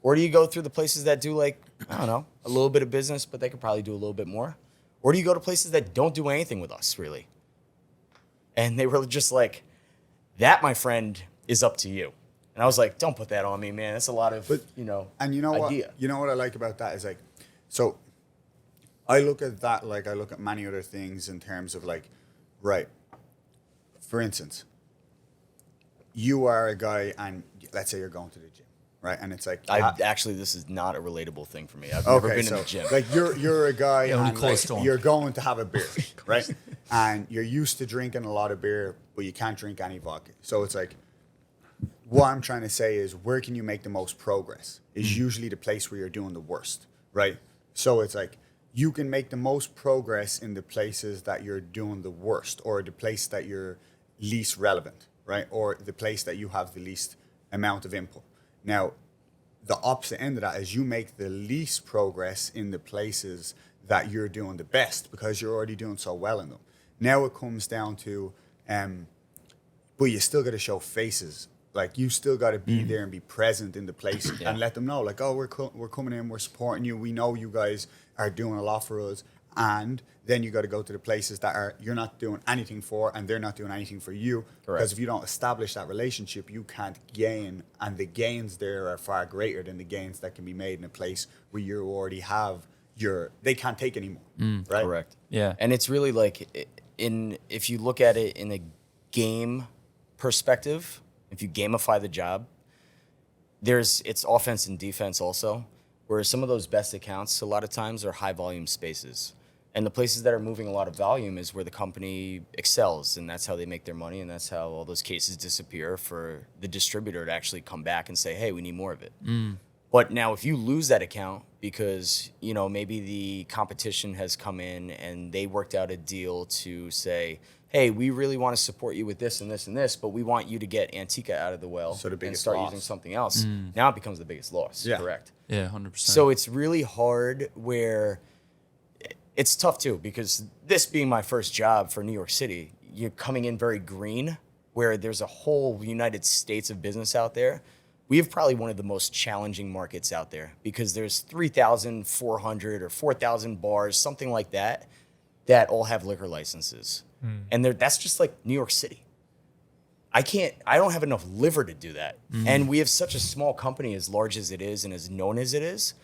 Or do you go through the places that do, like, I don't know, a little bit of business, but they could probably do a little bit more? Or do you go to places that don't do anything with us, really? And they were just like, that, my friend, is up to you. And I was like, don't put that on me, man. That's a lot of, and you know idea. What? You know what I like about that is, like, so I look at that like I look at many other things in terms of, like, right, for instance, you are a guy and let's say you're going to the gym, right? And it's like, actually, this is not a relatable thing for me. I've never been in the gym. Like you're a guy and like, storm. you're going to have a beer, right? And you're used to drinking a lot of beer, but you can't drink any vodka. So it's like, what I'm trying to say is, where can you make the most progress is usually the place where you're doing the worst, right? So it's like, you can make the most progress in the places that you're doing the worst, or the place that you're least relevant, right? Or the place that you have the least amount of input. Now, the opposite end of that is you make the least progress in the places that you're doing the best because you're already doing so well in them. Now it comes down to, but you still got to show faces. Like, you still got to be there and be present in the place and let them know, like, oh, we're coming in, we're supporting you. We know you guys are doing a lot for us. And then you got to go to the places that you're not doing anything for, and they're not doing anything for you. Correct. Because if you don't establish that relationship, you can't gain. And the gains there are far greater than the gains that can be made in a place where you already have they can't take anymore. Right? Correct. Yeah. And it's really like, if you look at it in a game perspective, if you gamify the job, it's offense and defense also, where some of those best accounts a lot of times are high volume spaces. And the places that are moving a lot of volume is where the company excels, and that's how they make their money, and that's how all those cases disappear for the distributor to actually come back and say, hey, we need more of it. But now if you lose that account because, you know, maybe the competition has come in and they worked out a deal to say, hey, we really want to support you with this and this and this, but we want you to get Antica out of the well and start using something else. Now it becomes the biggest loss, correct? Yeah, 100%. So it's really hard where it's tough too, because this being my first job for New York City, you're coming in very green, where there's a whole United States of business out there. We have probably one of the most challenging markets out there because there's 3,400 or 4,000 bars, something like that all have liquor licenses. And that's just like New York City. I don't have enough liver to do that. And we have such a small company, as large as it is and as known as it is,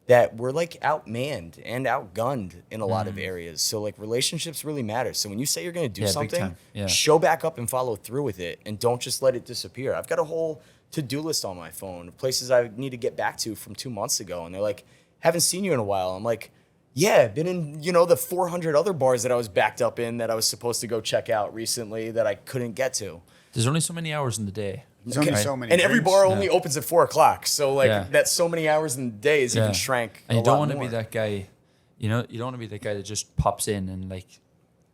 that we're like outmanned and outgunned in a lot of areas. So like relationships really matter. So when you say you're going to do something, show back up and follow through with it, and don't just let it disappear. I've got a whole to-do list on my phone of places I need to get back to from 2 months ago. And they're like, haven't seen you in a while. I'm like, yeah, I've been in, you know, the 400 other bars that I was backed up in that I was supposed to go check out recently that I couldn't get to. There's only so many hours in the day. There's only so many and every drinks. bar only opens at 4 o'clock. So like that's so many hours in the day is even shrank. And you don't want to more. be that guy, you know, you don't want to be that guy that just pops in and like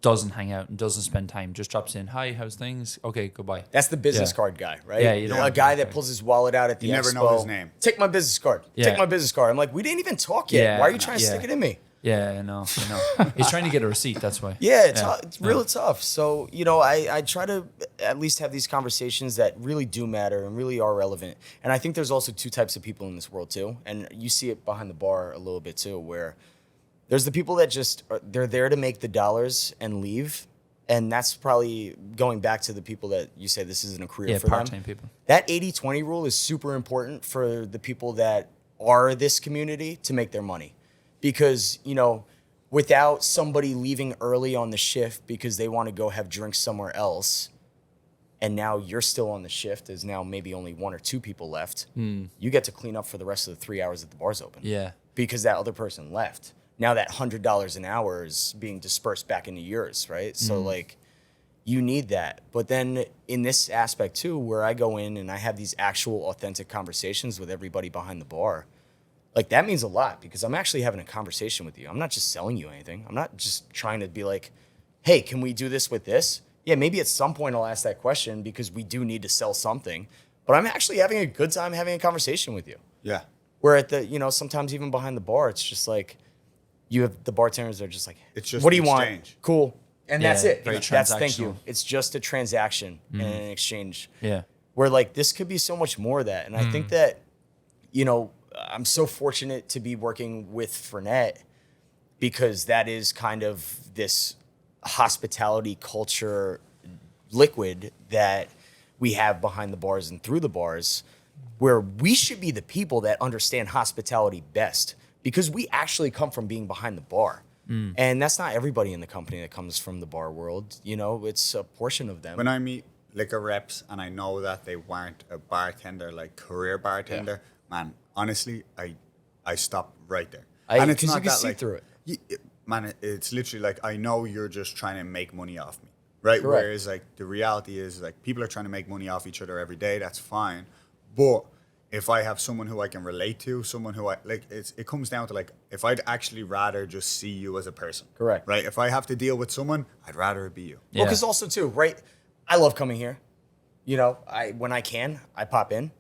doesn't hang out and doesn't spend time, just drops in, hi, how's things? Okay, goodbye. That's the business card guy, right? Yeah, you don't a want guy that that pulls his wallet out at the You expo. never know his name. Take my business card. Yeah. Take my business card. I'm like, we didn't even talk yet. Yeah, Why are you trying to stick it in me? Yeah, I know. He's trying to get a receipt, that's why. Yeah, it's really tough. So, you know, I try to at least have these conversations that really do matter and really are relevant. And I think there's also 2 types of people in this world too. And you see it behind the bar a little bit too, where there's the people that they're there to make the dollars and leave. And that's probably going back to the people that you say this isn't a career for them. Yeah, part-time people. That 80-20 rule is super important for the people that are this community to make their money. Because, you know, without somebody leaving early on the shift because they want to go have drinks somewhere else, and now you're still on the shift, as now maybe only 1 or 2 people left, you get to clean up for the rest of the 3 hours that the bar's open. Yeah. Because that other person left. Now that $100 an hour is being dispersed back into yours, right? So like, you need that. But then in this aspect too, where I go in and I have these actual authentic conversations with everybody behind the bar, like that means a lot because I'm actually having a conversation with you. I'm not just selling you anything. I'm not just trying to be like, hey, can we do this with this? Yeah, maybe at some point I'll ask that question because we do need to sell something, but I'm actually having a good time having a conversation with you. Yeah. Where at the, you know, sometimes even behind the bar, it's just like, you have the bartenders are just like, It's just what do you an want? exchange. Cool. And that's it. very That's thank you. transactional. It's just a transaction and an exchange. Yeah. Where like this could be so much more of that. And I think that, you know, I'm so fortunate to be working with Fernet because that is kind of this hospitality culture liquid that we have behind the bars and through the bars, where we should be the people that understand hospitality best because we actually come from being behind the bar. And that's not everybody in the company that comes from the bar world. You know, it's a portion of them. When I meet liquor reps and I know that they weren't a bartender, like career bartender, man, honestly, I stop right there. And it's 'cause you not can that see like, through it. Man, it's literally like, I know you're just trying to make money off me, right? Correct. Whereas like the reality is like people are trying to make money off each other every day. That's fine. But if I have someone who I can relate to, someone who I like, it comes down to like, if I'd actually rather just see you as a person. Correct. Right? If I have to deal with someone, I'd rather it be you. Yeah. Well, because also too, right? I love coming here. You know, when I can, I pop in,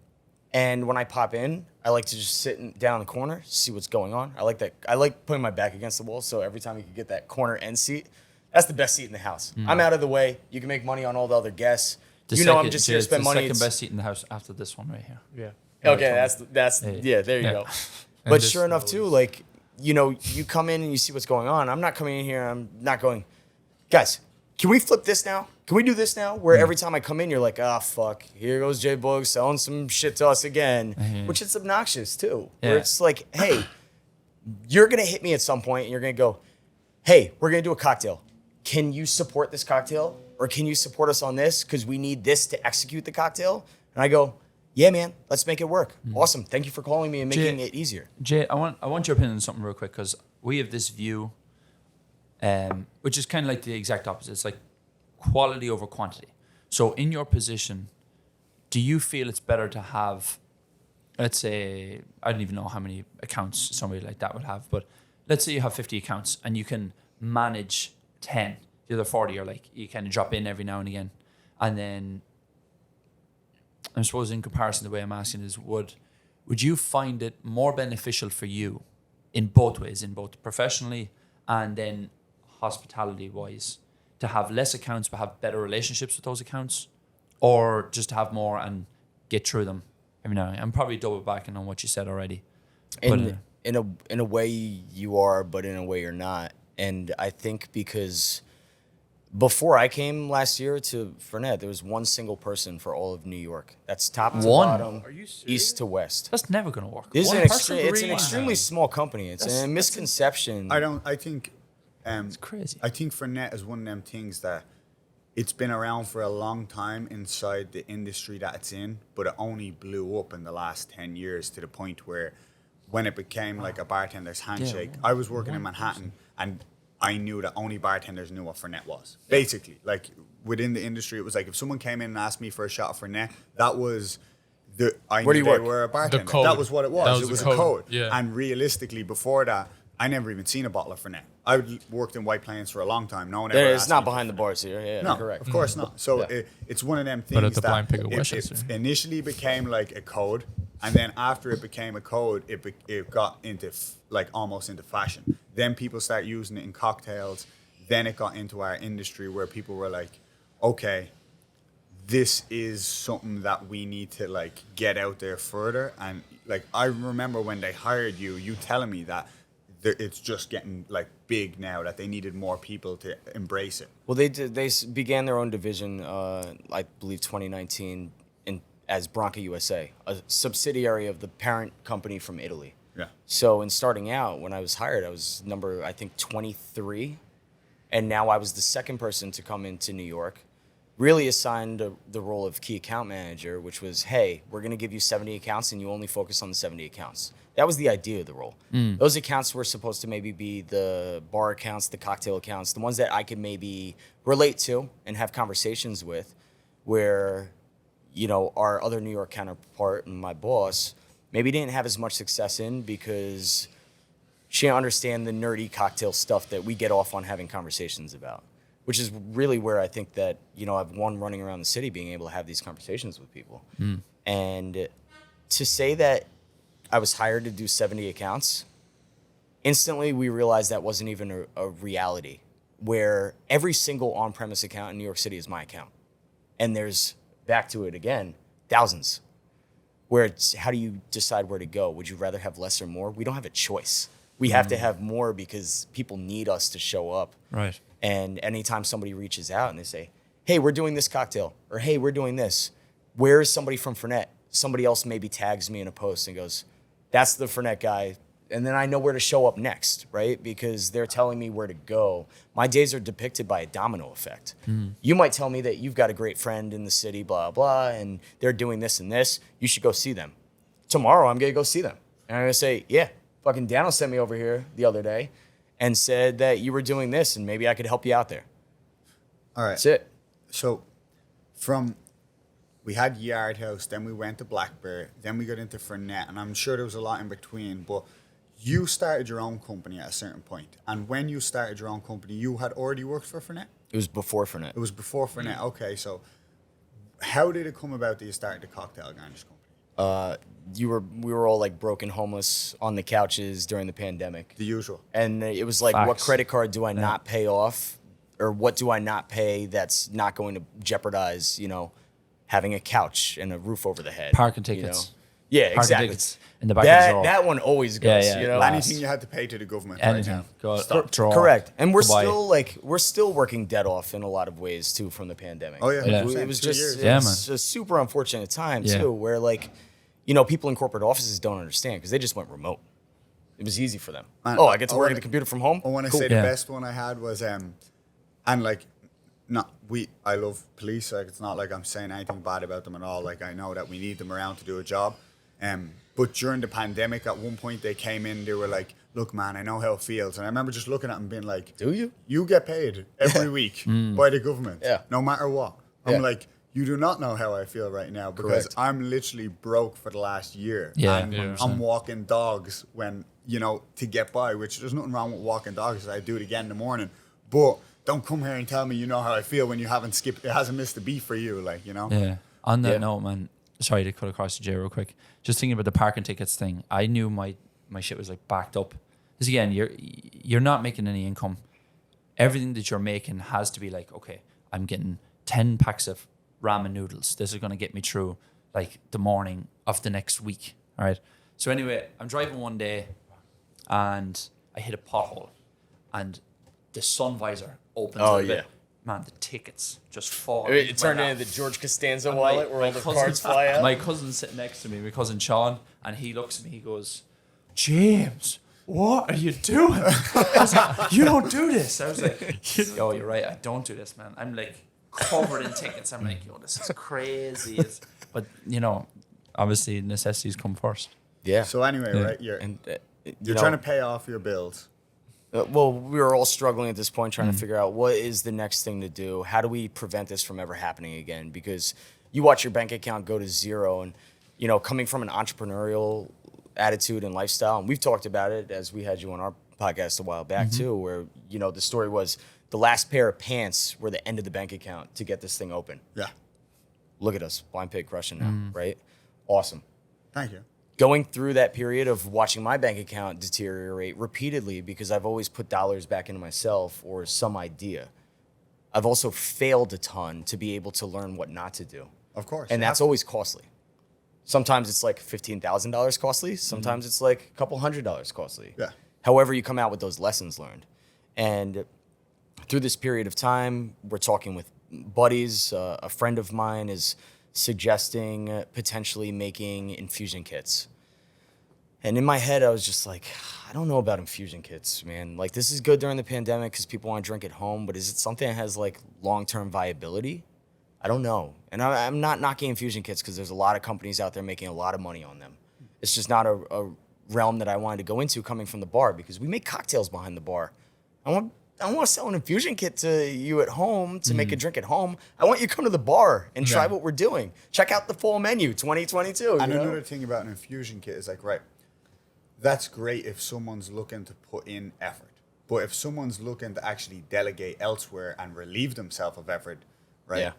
and when I pop in, I like to just sit down in the corner, see what's going on. I like that. I like putting my back against the wall, so every time you can get that corner end seat, that's the best seat in the house. I'm out of the way. You can make money on all the other guests. I'm just here to spend money. It's the second best seat in the house after this one right here. Yeah. Okay, that's yeah. There you go. But this sure enough, too, like, you know, you come in and you see what's going on. I'm not coming in here. I'm not going, guys, can we flip this now? Can we do this now? Where every time I come in, you're like, ah, fuck, here goes Jae Boogz selling some shit to us again, which is obnoxious too. Where Yeah. it's like, hey, you're gonna hit me at some point, and you're gonna go, hey, we're gonna do a cocktail. Can you support this cocktail, or can you support us on this because we need this to execute the cocktail? And I go, yeah, man, let's make it work. Awesome. Thank you for calling me and making it easier. Jay, I want your opinion on something real quick because we have this view which is kind of like the exact opposite. It's like quality over quantity. So in your position, do you feel it's better to have, let's say, I don't even know how many accounts somebody like that would have, but let's say you have 50 accounts and you can manage 10. The other 40 are like, you kind of drop in every now and again. And then, I suppose in comparison, the way I'm asking is, would you find it more beneficial for you in both ways, in both professionally and then hospitality-wise, to have less accounts but have better relationships with those accounts, or just to have more and get through them every now and again? I'm probably double backing on what you said already. In a way you are, but in a way you're not. And I think because before I came last year to Fernet, there was one single person for all of New York. That's top to One? bottom, east to west. That's never going to work. This is One an person? it's an extremely small company. It's a misconception. I think It's crazy. I think Fernet is one of them things that it's been around for a long time inside the industry that it's in, but it only blew up in the last 10 years to the point where when it became like a bartender's handshake. I was working in Manhattan and I knew that only bartenders knew what Fernet was. Basically, like within the industry, it was like if someone came in and asked me for a shot of Fernet, that was I Where do knew you they work? were a bartender. code. That was what it was. That was It the was code. a code. Yeah. And realistically, before that, I never even seen a bottle of Fernet. I worked in White Plains for a long time. No one ever It's asked not me for behind the Fernet. bars here. Yeah, No, correct. of course not. So it's one of them things But at the Blind Pig of it Westchester. initially became like a code, and then after it became a code, it got into like almost into fashion. Then people start using it in cocktails. Then it got into our industry where people were like, okay, this is something that we need to like get out there further. And like I remember when they hired you, you telling me that it's just getting like big now, that they needed more people to embrace it. Well, they began their own division, I believe 2019, as Branca USA, a subsidiary of the parent company from Italy. Yeah. So in starting out, when I was hired, I was number, I think, 23. And now I was the second person to come into New York, really assigned the role of key account manager, which was, hey, we're going to give you 70 accounts and you only focus on the 70 accounts. That was the idea of the role. Those accounts were supposed to maybe be the bar accounts, the cocktail accounts, the ones that I could maybe relate to and have conversations with, where, you know, our other New York counterpart and my boss maybe didn't have as much success in because she didn't understand the nerdy cocktail stuff that we get off on having conversations about, which is really where I think that, you know, I've one running around the city being able to have these conversations with people. And to say that I was hired to do 70 accounts, instantly we realized that wasn't even a reality, where every single on-premise account in New York City is my account. And there's, back to it again, thousands. Where it's, how do you decide where to go? Would you rather have less or more? We don't have a choice. We have to have more because people need us to show up. Right. And anytime somebody reaches out and they say, hey, we're doing this cocktail, or hey, we're doing this, where is somebody from Fernet? Somebody else maybe tags me in a post and goes, that's the Fernet guy. And then I know where to show up next, right? Because they're telling me where to go. My days are depicted by a domino effect. You might tell me that you've got a great friend in the city, blah, blah, and they're doing this and this. You should go see them. Tomorrow, I'm going to go see them. And I'm going to say, yeah, fucking Daniel sent me over here the other day and said that you were doing this and maybe I could help you out there. All right. That's it. So we had Yard House, then we went to Blackberry, then we got into Fernet, and I'm sure there was a lot in between, but you started your own company at a certain point. And when you started your own company, you had already worked for Fernet? It was before Fernet. It was before Fernet. Okay, so how did it come about that you started the cocktail garnish company? We were all like broken homeless on the couches during the pandemic. The usual. And it was like, what Facts. credit card do I not pay off? Or what do I not pay that's not going to jeopardize, you know, having a couch and a roof over the head? Parking you know? tickets. Yeah, Parking exactly. tickets in the back of the drawer. That one always goes, Yeah, yeah. you know? Last. Anything you had to pay to the government. Anything. Right Go Stop. drawer. Correct. And we're Goodbye. still working dead off in a lot of ways too from the pandemic. Oh, yeah. Yeah. It was 2 just years. it Yeah, was a super unfortunate time Yeah. too, where like, you know, people in corporate offices don't understand because they just went remote. It was easy for them. Man, I get to I work wanna- at the computer from home. I want to Cool. say Yeah. the best one I had was, and like, I love police. Like, it's not like I'm saying anything bad about them at all. Like, I know that we need them around to do a job. But during the pandemic, at one point they came in, they were like, look, man, I know how it feels. And I remember just looking at them being like, do you? You get paid every week by the government, no matter what. I'm like, you do not know how I feel right now because I'm literally broke for the last year. And I'm walking dogs when, you know, to get by, which there's nothing wrong with walking dogs. I do it again in the morning. But don't come here and tell me you know how I feel when you haven't skipped, it hasn't missed a beat for you, like, you know? Yeah. On that note, man, sorry to cut across to Jay real quick. Just thinking about the parking tickets thing, I knew my shit was like backed up. Because again, you're not making any income. Everything that you're making has to be like, okay, I'm getting 10 packs of ramen noodles. This is going to get me through like the morning of the next week. All right. So anyway, I'm driving one day and I hit a pothole and the sun visor opens a bit. Man, the tickets just fall. It turned into the George Costanza wallet where all the cards fly out. My cousin's sitting next to me, my cousin Sean, and he looks at me, he goes, James, what are you doing? I was like, you don't do this. I was like, yo, you're right, I don't do this, man. I'm like covered in tickets. I'm like, yo, this is crazy. But, you know, obviously necessities come first. Yeah. So anyway, right, you're trying to pay off your bills. Well, we were all struggling at this point trying to figure out what is the next thing to do. How do we prevent this from ever happening again? Because you watch your bank account go to zero and, you know, coming from an entrepreneurial attitude and lifestyle, and we've talked about it as we had you on our podcast a while back too, where, you know, the story was the last pair of pants were the end of the bank account to get this thing open. Yeah. Look at us, blind pig crushing now, right? Awesome. Thank you. Going through that period of watching my bank account deteriorate repeatedly because I've always put dollars back into myself or some idea. I've also failed a ton to be able to learn what not to do. Of course. And that's always costly. Sometimes it's like $15,000 costly. Sometimes it's like a couple $100 costly. Yeah. However, you come out with those lessons learned. And through this period of time, we're talking with buddies. A friend of mine is suggesting potentially making infusion kits. And in my head, I was just like, I don't know about infusion kits, man. Like, this is good during the pandemic because people want to drink at home, but is it something that has like long-term viability? I don't know. And I'm not knocking infusion kits because there's a lot of companies out there making a lot of money on them. It's just not a realm that I wanted to go into coming from the bar because we make cocktails behind the bar. I want to sell an infusion kit to you at home to make a drink at home. I want you to come to the bar and try what we're doing. Check out the full menu, 2022. And another thing about an infusion kit is like, right, that's great if someone's looking to put in effort. But if someone's looking to actually delegate elsewhere and relieve themselves of effort, right,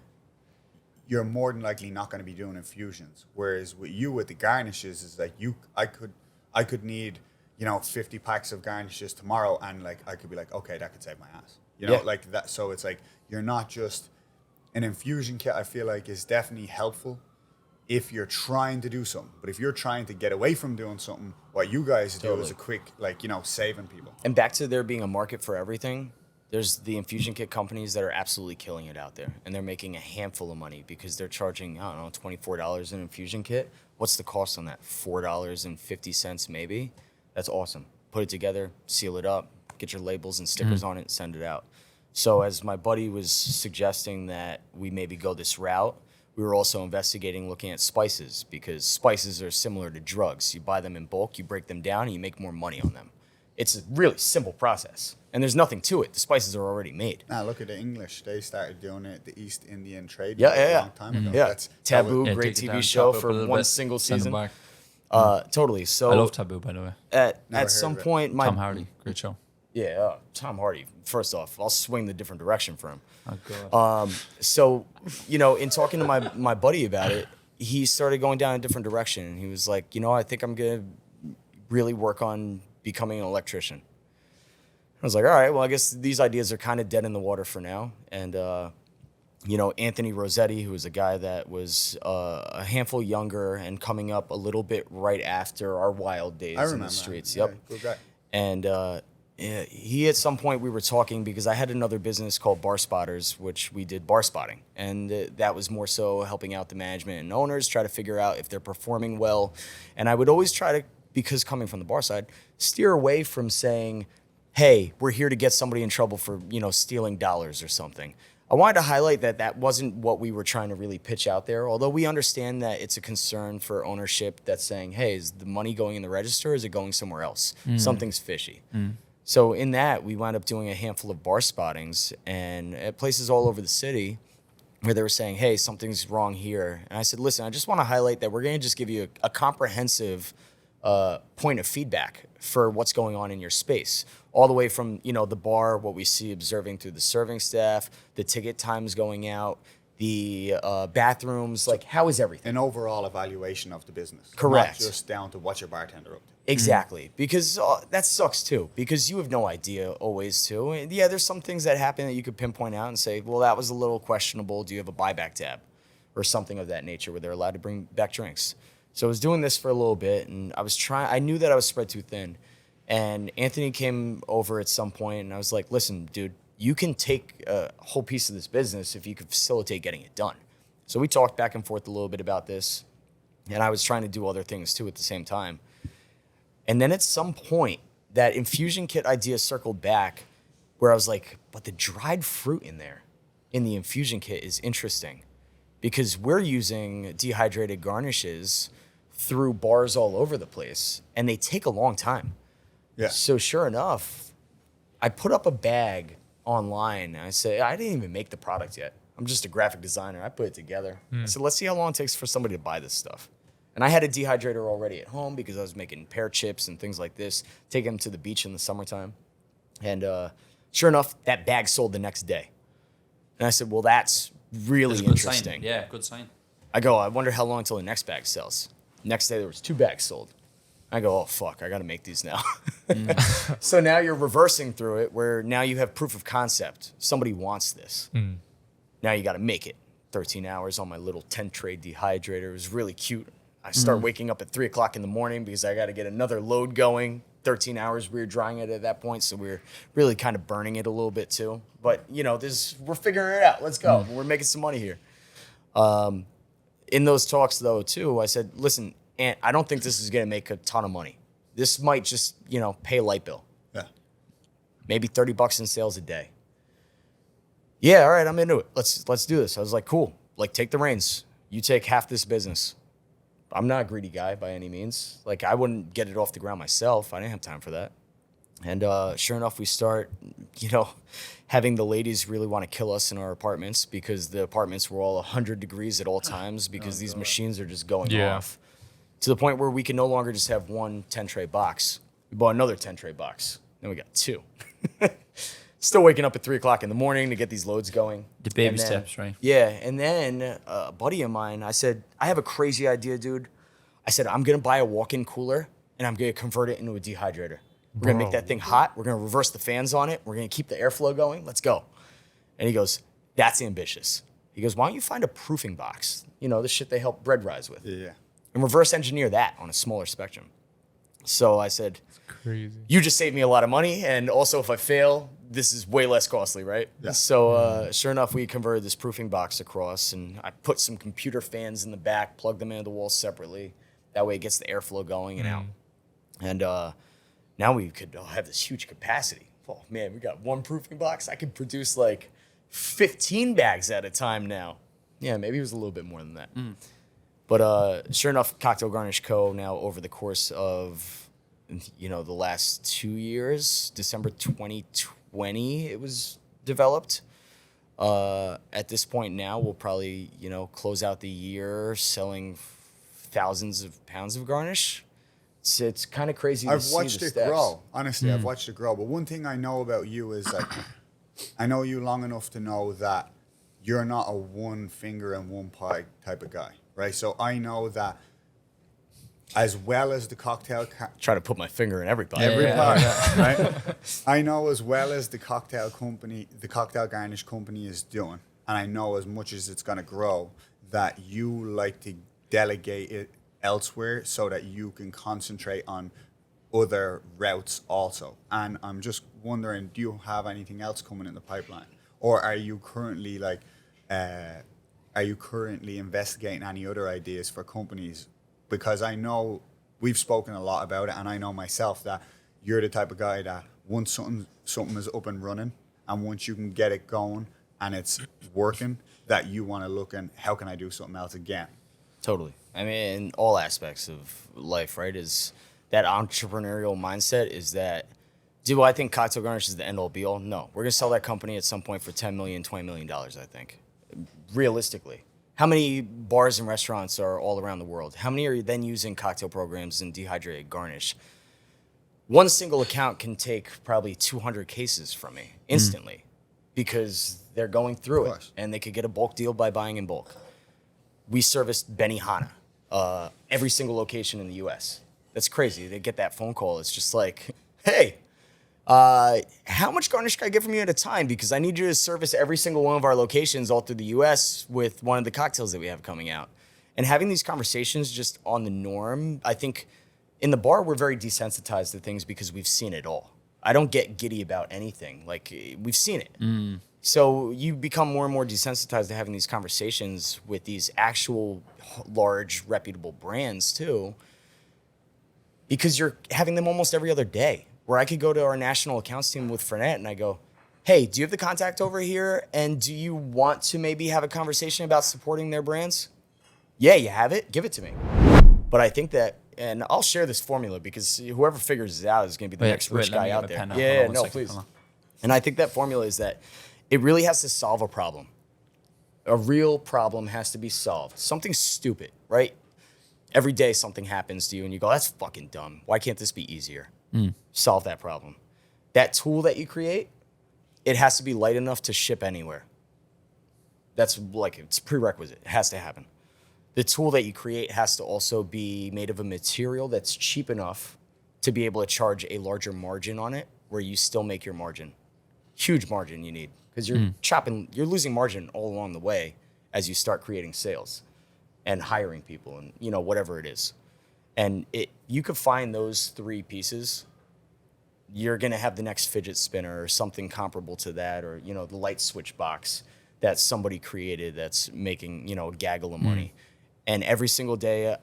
you're more than likely not going to be doing infusions. Whereas with you, with the garnishes, is like I could need, you know, 50 packs of garnishes tomorrow, and like I could be like, okay, that could save my ass. You know, like that. So it's like you're not just an infusion kit. I feel like is definitely helpful if you're trying to do something. But if you're trying to get away from doing something, what you guys do is a quick, like, you know, saving people. And back to there being a market for everything. There's the infusion kit companies that are absolutely killing it out there, and they're making a handful of money because they're charging, I don't know, $24 an infusion kit. What's the cost on that? $4.50 maybe. That's awesome. Put it together, seal it up, get your labels and stickers on it, and send it out. So as my buddy was suggesting that we maybe go this route, we were also investigating looking at spices because spices are similar to drugs. You buy them in bulk, you break them down, and you make more money on them. It's a really simple process, and there's nothing to it. The spices are already made. Nah, look at the English. They started doing it, the East Indian trade a long time ago. Yeah, Taboo, great TV show for one single season. Totally. So I love Taboo, by the way. At some point, Tom Hardy, great show. Yeah, Tom Hardy. First off, I'll swing the different direction for him. Oh, God. So, you know, in talking to my buddy about it, he started going down a different direction. And he was like, you know, I think I'm going to really work on becoming an electrician. I was like, all right, well, I guess these ideas are kind of dead in the water for now. And, you know, Anthony Rossetti, who was a guy that was a handful younger and coming up a little bit right after our wild days in the streets. Yeah, good guy. And he, at some point, we were talking because I had another business called Bar Spotters, which we did bar spotting. And that was more so helping out the management and owners, try to figure out if they're performing well. And I would always try to, because coming from the bar side, steer away from saying, hey, we're here to get somebody in trouble for, you know, stealing dollars or something. I wanted to highlight that wasn't what we were trying to really pitch out there. Although we understand that it's a concern for ownership that's saying, hey, is the money going in the register or is it going somewhere else? Something's fishy. So in that, we wound up doing a handful of bar spottings and at places all over the city where they were saying, hey, something's wrong here. And I said, listen, I just want to highlight that we're going to just give you a comprehensive point of feedback for what's going on in your space. All the way from, the bar, what we see observing through the serving staff, the ticket times going out, the bathrooms, like how is everything? An overall evaluation of the business. Correct. Not just down to what's your bartender up to. Exactly. Because that sucks too, because you have no idea always too. And yeah, there's some things that happen that you could pinpoint out and say, well, that was a little questionable. Do you have a buyback tab or something of that nature where they're allowed to bring back drinks? So I was doing this for a little bit and I knew that I was spread too thin. And Anthony came over at some point and I was like, listen, dude, you can take a whole piece of this business if you could facilitate getting it done. So we talked back and forth a little bit about this. And I was trying to do other things too at the same time. And then at some point, that infusion kit idea circled back where I was like, but the dried fruit in there, in the infusion kit is interesting because we're using dehydrated garnishes through bars all over the place and they take a long time. Yeah. So sure enough, I put up a bag online and I said, I didn't even make the product yet. I'm just a graphic designer. I put it together. I said, let's see how long it takes for somebody to buy this stuff. And I had a dehydrator already at home because I was making pear chips and things like this, taking them to the beach in the summertime. And sure enough, that bag sold the next day. And I said, well, that's really interesting. Sign. Yeah, good sign. I go, I wonder how long until the next bag sells. Next day, there was 2 bags sold. I go, oh, fuck, I got to make these now. So now you're reversing through it where now you have proof of concept. Somebody wants this. Now you got to make it. 13 hours on my little 10-tray dehydrator. It was really cute. I start waking up at 3 o'clock in the morning because I got to get another load going. 13 hours we were drying it at that point, so we were really kind of burning it a little bit too. But, we're figuring it out. Let's go. We're making some money here. In those talks, though, too, I said, listen, Ant, I don't think this is going to make a ton of money. This might just, pay a light bill. Yeah. Maybe $30 in sales a day. Yeah, all right, I'm into it. Let's do this. I was like, cool. Like, take the reins. You take half this business. I'm not a greedy guy by any means. Like, I wouldn't get it off the ground myself. I didn't have time for that. And sure enough, we start, having the ladies really want to kill us in our apartments because the apartments were all 100 degrees at all times because these machines are just going off. To the point where we can no longer just have one 10-tray box. We bought another 10-tray box. Then we got 2. Still waking up at 3 o'clock in the morning to get these loads going. The baby steps, right? Yeah, and then a buddy of mine, I said, I have a crazy idea, dude. I said, I'm going to buy a walk-in cooler, and I'm going to convert it into a dehydrator. We're going to make that thing hot. We're going to reverse the fans on it. We're going to keep the airflow going. Let's go. And he goes, that's ambitious. He goes, why don't you find a proofing box? The shit they help bread rise with. Yeah. And reverse engineer that on a smaller spectrum. So I said, Crazy. you just saved me a lot of money. And also, if I fail, this is way less costly, right? Yeah. So sure enough, we converted this proofing box across. And I put some computer fans in the back, plugged them into the wall separately. That way it gets the airflow going and out. And now we could have this huge capacity. Oh, man, we got one proofing box. I can produce like 15 bags at a time now. Yeah, maybe it was a little bit more than that. But sure enough, Cocktail Garnish Co. now over the course of, the last 2 years, December 2020, it was developed. At this point now, we'll probably, close out the year selling thousands of pounds of garnish. It's kind of crazy to see the steps. I've watched it grow. Honestly, I've watched it grow. But one thing I know about you is like, I know you long enough to know that you're not a one finger and one pie type of guy, right? So I know that as well as the cocktail... Try to put my finger in every pie. Every pie, right? I know as well as the cocktail garnish company is doing, and I know as much as it's going to grow, that you like to delegate it elsewhere so that you can concentrate on other routes also. And I'm just wondering, do you have anything else coming in the pipeline? Or are you currently investigating any other ideas for companies? Because I know we've spoken a lot about it, and I know myself that you're the type of guy that once something is up and running, and once you can get it going and it's working that you want to look and how can I do something else again? Totally. I mean, in all aspects of life, right, is that entrepreneurial mindset is that, do I think cocktail garnish is the end all be all? No. We're going to sell that company at some point for $10 million, $20 million, I think. Realistically. How many bars and restaurants are all around the world? How many are then using cocktail programs and dehydrated garnish? One single account can take probably 200 cases from me instantly because they're going through it and they could get a bulk deal by buying in bulk. We serviced Benihana, every single location in the U.S. That's crazy. They get that phone call. It's just like, hey, how much garnish can I get from you at a time? Because I need you to service every single one of our locations all through the U.S. with one of the cocktails that we have coming out. And having these conversations just on the norm, I think in the bar, we're very desensitized to things because we've seen it all. I don't get giddy about anything. Like, we've seen it. So you become more and more desensitized to having these conversations with these actual large, reputable brands, too, because you're having them almost every other day. Where I could go to our national accounts team with Fernet and I go, hey, do you have the contact over here? And do you want to maybe have a conversation about supporting their brands? Yeah, you have it. Give it to me. But I think that, and I'll share this formula because whoever figures it out is going to be the next rich guy out there. Yeah, no, please. And I think that formula is that it really has to solve a problem. A real problem has to be solved. Something stupid, right? Every day something happens to you and you go, that's fucking dumb. Why can't this be easier? Solve that problem. That tool that you create, it has to be light enough to ship anywhere. That's like, it's prerequisite. It has to happen. The tool that you create has to also be made of a material that's cheap enough to be able to charge a larger margin on it where you still make your margin. Huge margin you need because you're losing margin all along the way as you start creating sales and hiring people and, you know, whatever it is. And you could find those three pieces, you're going to have the next fidget spinner or something comparable to that, or, you know, the light switch box that somebody created that's making, you know, a gaggle of money. And every single day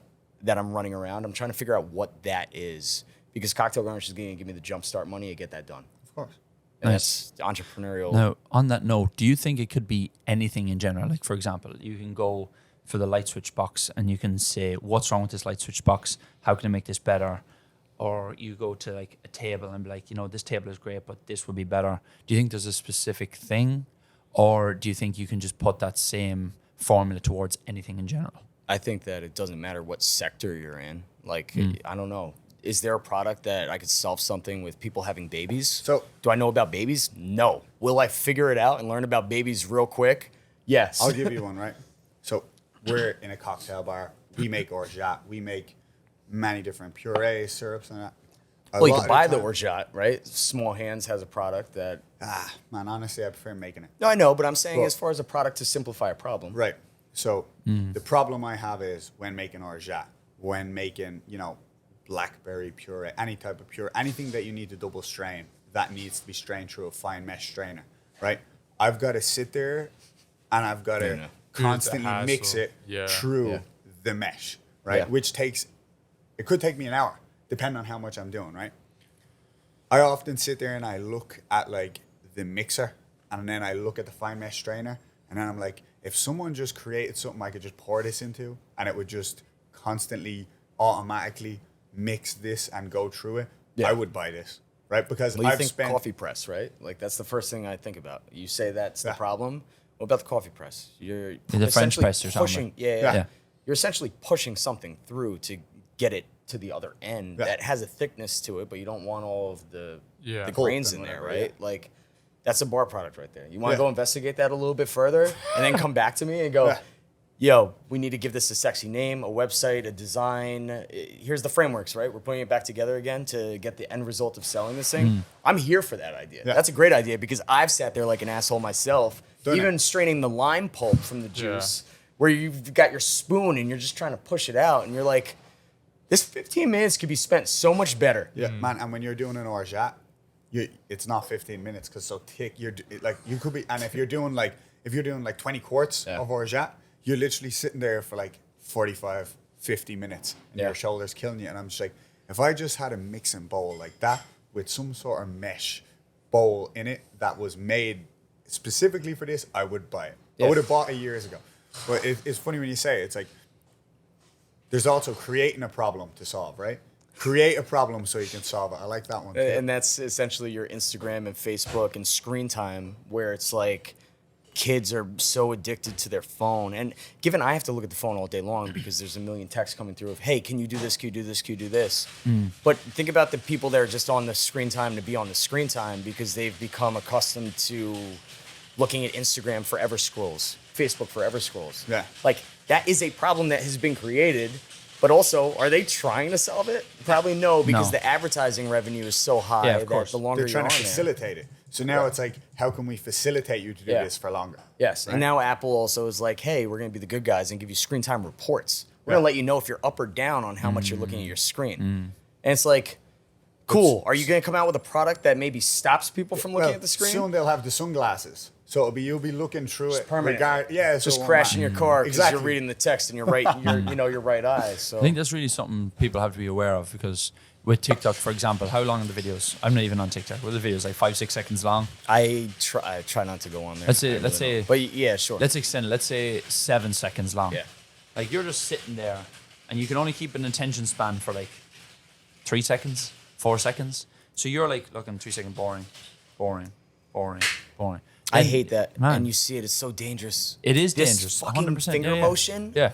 that I'm running around, I'm trying to figure out what that is because cocktail garnish is going to give me the jump start money to get that done. Of course. And that's entrepreneurial. Now, on that note, do you think it could be anything in general? Like, for example, you can go for the light switch box and you can say, what's wrong with this light switch box? How can I make this better? Or you go to like a table and be like, you know, this table is great, but this would be better. Do you think there's a specific thing? Or do you think you can just put that same formula towards anything in general? I think that it doesn't matter what sector you're in. Like, I don't know. Is there a product that I could solve something with people having babies? So, do I know about babies? No. Will I figure it out and learn about babies real quick? Yes. I'll give you one, right? So we're in a cocktail bar. We make orgeat. We make many different purees, syrups, and that. Well, you can buy the orgeat, right? Small Hands has a product that... Man, honestly, I prefer making it. No, I know, but I'm saying as far as a product to simplify a problem. Right. So the problem I have is when making orgeat, when making, you know, blackberry puree, any type of puree, anything that you need to double strain, that needs to be strained through a fine mesh strainer, right? I've got to sit there and I've got to constantly mix it through the mesh, right? Yeah. Which takes, it could take me an hour, depending on how much I'm doing, right? I often sit there and I look at like the mixer and then I look at the fine mesh strainer and then I'm like, if someone just created something I could just pour this into and it would just constantly automatically mix this and go through it, I would buy this, right? Because I've spent coffee press, right? Like that's the first thing I think about. You say that's the problem. What about the coffee press? You're the French press or something. Yeah. You're essentially pushing something through to get it to the other end that has a thickness to it, but you don't want all of the grains in there, right? Like that's a bar product right there. You want to go investigate that a little bit further and then come back to me and go, yo, we need to give this a sexy name, a website, a design. Here's the frameworks, right? We're putting it back together again to get the end result of selling this thing. I'm here for that idea. That's a great idea because I've sat there like an asshole myself, even straining the lime pulp from the juice, where you've got your spoon and you're just trying to push it out, and you're like, this 15 minutes could be spent so much better. Yeah, man. And when you're doing an orgeat, it's not 15 minutes because so thick. You could be, and if you're doing like 20 quarts of orgeat, you're literally sitting there for like 45, 50 minutes and your shoulder's killing you. And I'm just like, if I just had a mixing bowl like that with some sort of mesh bowl in it that was made specifically for this, I would buy it. Yeah. I would have bought it years ago. But it's funny when you say it. It's like there's also creating a problem to solve, right? Create a problem so you can solve it. I like that one too. And that's essentially your Instagram and Facebook and screen time, where it's like kids are so addicted to their phone. And given I have to look at the phone all day long because there's a million texts coming through of, hey, can you do this? Can you do this? Can you do this? But think about the people that are just on the screen time to be on the screen time because they've become accustomed to looking at Instagram forever scrolls, Facebook forever scrolls. Yeah. Like that is a problem that has been created. But also, are they trying to solve it? Probably no, because the advertising revenue is so high Yeah, of course. that the longer They're trying you're to on there. facilitate it. So now it's like, how can we facilitate you to do Yeah. this for longer? Yes, Right? and now Apple also is like, hey, we're going to be the good guys and give you screen time reports. We're going to let you know if you're up or down on how much you're looking at your screen. And it's like, cool. Are you going to come out with a product that maybe stops people from looking at the screen? Soon they'll have the sunglasses. So you'll be looking through it. permanent. Yeah, so it Just won't crashing matter. your car because Exactly. you're reading the text and your right, your right eye. So I think that's really something people have to be aware of because with TikTok, for example, how long are the videos? I'm not even on TikTok. What are the videos? Like 5-6 seconds long? I try not to go on there. Let's say- I let's say- don't. But yeah, sure. Let's extend it. Let's say 7 seconds long. Yeah. Like you're just sitting there and you can only keep an attention span for like 3 seconds, 4 seconds. So you're like, looking 3 seconds, boring. I And- hate that. Man. And you see it, it's so dangerous. It is This dangerous. fucking 100%. finger yeah. motion Yeah.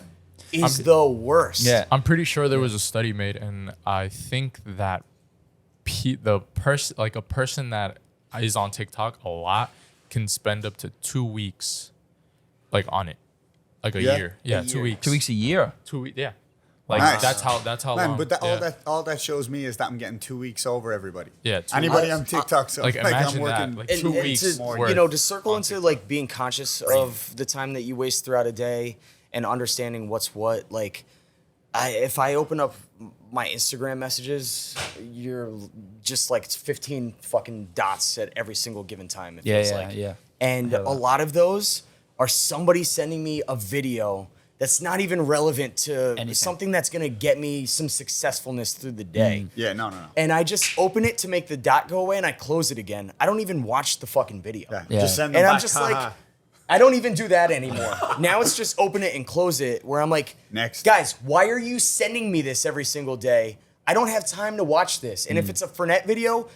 is the worst. Yeah. I'm pretty sure there was a study made, and I think that a person that is on TikTok a lot can spend up to 2 weeks, like on it, like a Yeah? year. Yeah, A 2 year. weeks. 2 weeks a year. 2 weeks. Yeah. Like Nice. that's how Man, long. but yeah. all that shows me is that I'm getting 2 weeks over everybody. Yeah, 2 Anybody weeks. on TikTok, so Like, I'm imagine working. that, like, And, 2 and weeks to, more. you know, to circle on into TikTok. like being conscious of the time that you waste throughout a day and understanding what's what. Like, if I open up my Instagram messages, you're just like it's 15 fucking dots at every single given time. It Yeah, feels yeah, like. yeah. And I hear a that. lot of those are somebody sending me a video that's not even relevant to Anything. something that's gonna get me some successfulness through the day. Yeah, no. And I just open it to make the dot go away and I close it again. I don't even watch the fucking video. Yeah, Yeah. just send them And back. I'm just haha. like, I don't even do that anymore. Now it's just open it and close it where I'm like, Next. guys, why are you sending me this every single day? I don't have time to watch this. And if it's a Fernet video,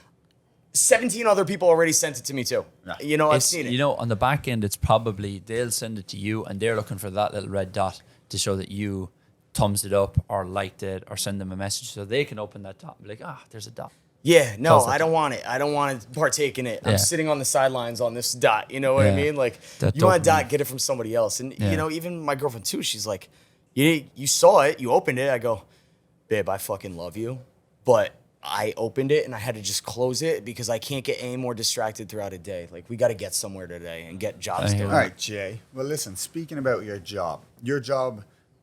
17 other people already sent it to me too. Yeah. You know, I've It's, seen it. you know, on the back end, it's probably they'll send it to you and they're looking for that little red dot to show that you thumbs it up or liked it or send them a message so they can open that dot and be like, there's a dot. Yeah, no, Close it. I don't want it. I don't want to partake in it. Yeah. I'm sitting on the sidelines on this dot. You know what I Yeah. mean? Like, That you want a dopamine. dot, get it from somebody else. And, Yeah. you know, even my girlfriend too, she's like, you saw it, you opened it. I go, babe, I fucking love you. But I opened it and I had to just close it because I can't get any more distracted throughout a day. Like, we got to get somewhere today and get jobs I hear done. All right, Jay. Well, listen, speaking about your job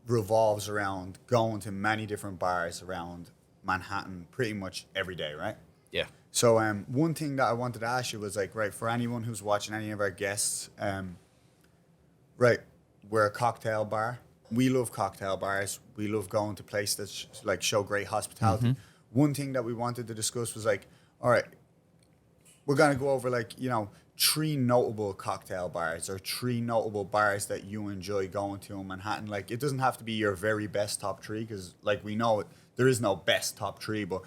revolves around going to many different bars around Manhattan pretty much every day, right? Yeah. So one thing that I wanted to ask you was like, right, for anyone who's watching any of our guests, right, we're a cocktail bar. We love cocktail bars. We love going to places that like show great hospitality. One thing that we wanted to discuss was like, all right, we're gonna go over like, 3 notable cocktail bars or 3 notable bars that you enjoy going to in Manhattan. Like, it doesn't have to be your very best top 3 because, like, we know there is no best top 3. But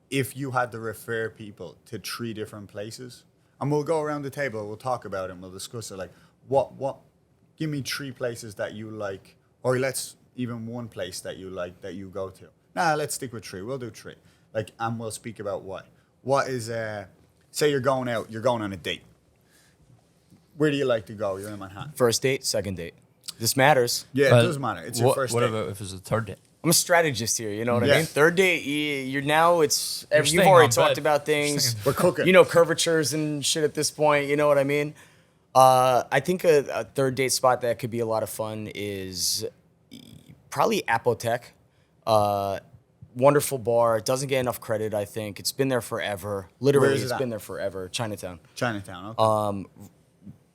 if you had to refer people to 3 different places, and we'll go around the table, we'll talk about it, and we'll discuss it. Like, give me 3 places that you like, or let's even 1 place that you like that you go to. Nah, let's stick with 3. We'll do 3. Like, and we'll speak about what. What is say you're going out, you're going on a date. Where do you like to go? You're in Manhattan. First date, second date. This matters. Yeah, Well, it does matter. It's your first What date. about if it's a third date? I'm a strategist here, you know what I Yeah. mean? Third date, you're now, it's, you've staying already on talked bed. about things. We're cooking. You know, curvatures and shit at this point, you know what I mean? I think a third date spot that could be a lot of fun is probably Apotec. Wonderful bar. It doesn't get enough credit, I think. It's been there forever. Literally, Where is it it's at? been there forever. Chinatown. Chinatown. Okay.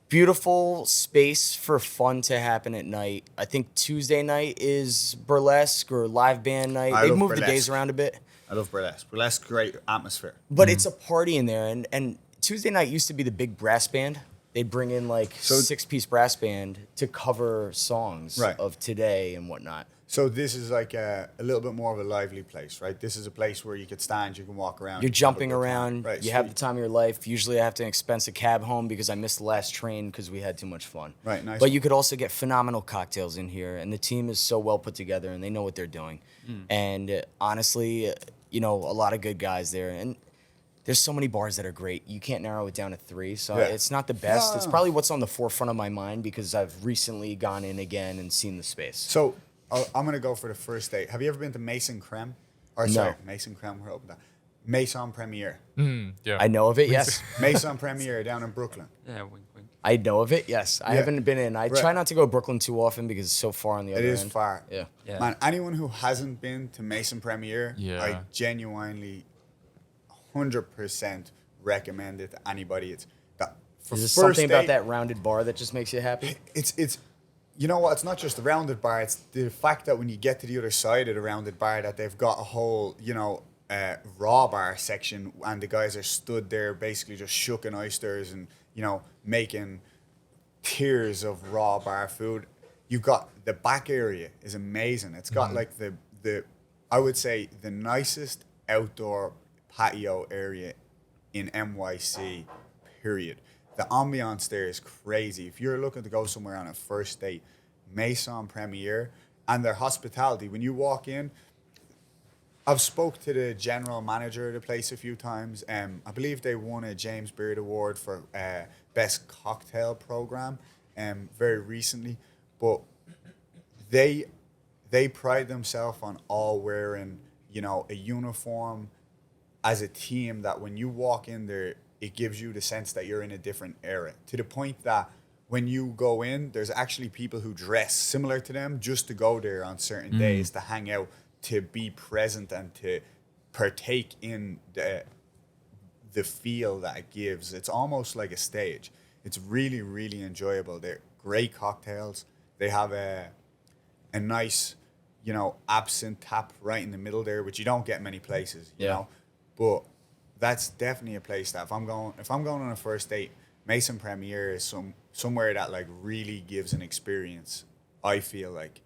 Beautiful space for fun to happen at night. I think Tuesday night is burlesque or live band night. I They've love moved the burlesque. days around a bit. I love burlesque. Burlesque, great atmosphere. But it's a party in there, and Tuesday night used to be the big brass band. they'd bring in like 6-piece brass band to cover songs Right. of today and whatnot. So this is like a little bit more of a lively place, right? This is a place where you could stand, you can walk around. You're you can have a jumping good time. around. Right, you have sweet. the time of your life. Usually I have to expense a cab home because I missed the last train because we had too much fun. Right, nice. But you could also get phenomenal cocktails in here, and the team is so well put together, and they know what they're doing. And honestly, you know, a lot of good guys there. And there's so many bars that are great. You can't narrow it down to 3. So Yeah. it's not the best. No. It's probably what's on the forefront of my mind because I've recently gone in again and seen the space. So I'm going to go for the first date. Have you ever been to Mason Creme? Or sorry, Mason Creme, we're open that. Maison Premier. Yeah. I know of it, yes. Maison Premier down in Brooklyn. Yeah, wink, wink. I know of it, yes. I Yeah. haven't been in. I Right. try not to go to Brooklyn too often because it's so far on the It other is end. far. Yeah. Yeah. Man, anyone who hasn't been to Mason Premier, Yeah. I genuinely 100% recommend it to anybody. It's that for Is there first something about date, that rounded bar that just makes you happy? It's you know what, it's not just the rounded bar, it's the fact that when you get to the other side of the rounded bar that they've got a whole, you know, raw bar section and the guys are stood there basically just shucking oysters and, you know, making tiers of raw bar food. You've got the back area is amazing. It's got like the I would say the nicest outdoor patio area in NYC, period. The ambiance there is crazy. If you're looking to go somewhere on a first date, Maison Premier and their hospitality, when you walk in, I've spoke to the general manager of the place a few times. I believe they won a James Beard Award for best cocktail program very recently. But they pride themselves on all wearing, you know, a uniform as a team that when you walk in there, it gives you the sense that you're in a different era. To the point that when you go in, there's actually people who dress similar to them just to go there on certain days to hang out, to be present and to partake in the feel that it gives. It's almost like a stage. It's really, really enjoyable. They're great cocktails. They have a nice, you know, absinthe tap right in the middle there, which you don't get many places, you know. But that's definitely a place that if I'm going on a first date, Mason Premier is somewhere that like really gives an experience. I feel like.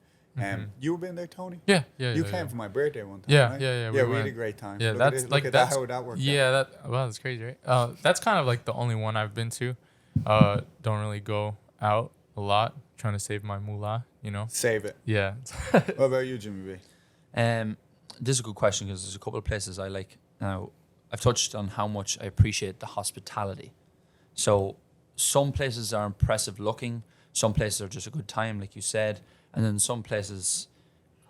You been there, Tony? Yeah. You came for my birthday one time, Yeah, right? yeah. Yeah, we had went. a great time. Yeah, Look that's at like that, that's how that worked out. yeah. That's crazy, right? That's kind of like the only one I've been to. Don't really go out a lot, trying to save my moolah, you know. Save it. Yeah. What about you, Jimmy B? This is a good question because there's a couple of places I like. Now, I've touched on how much I appreciate the hospitality. So some places are impressive looking, some places are just a good time, like you said, and then some places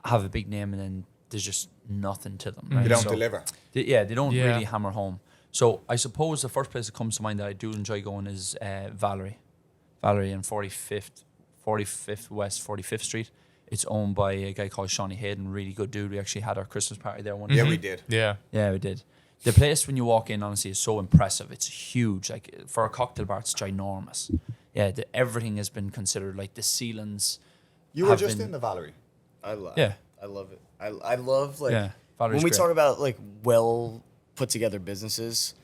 have a big name and then there's just nothing to them. Right? They don't So deliver. they don't Yeah. really hammer home. So I suppose the first place that comes to mind that I do enjoy going is Valerie in 45th West 45th Street. It's owned by a guy called Shawnee Hayden, really good dude. We actually had our Christmas party there one Yeah, day. we did. Yeah. Yeah, we did. The place when you walk in, honestly, is so impressive. It's huge. Like for a cocktail bar, it's ginormous. Yeah, everything has been considered. Like the ceilings. You were have just been- in the Valerie. I love Yeah. I love it. I love like Yeah, Valerie's when we great. talk about like well put together businesses,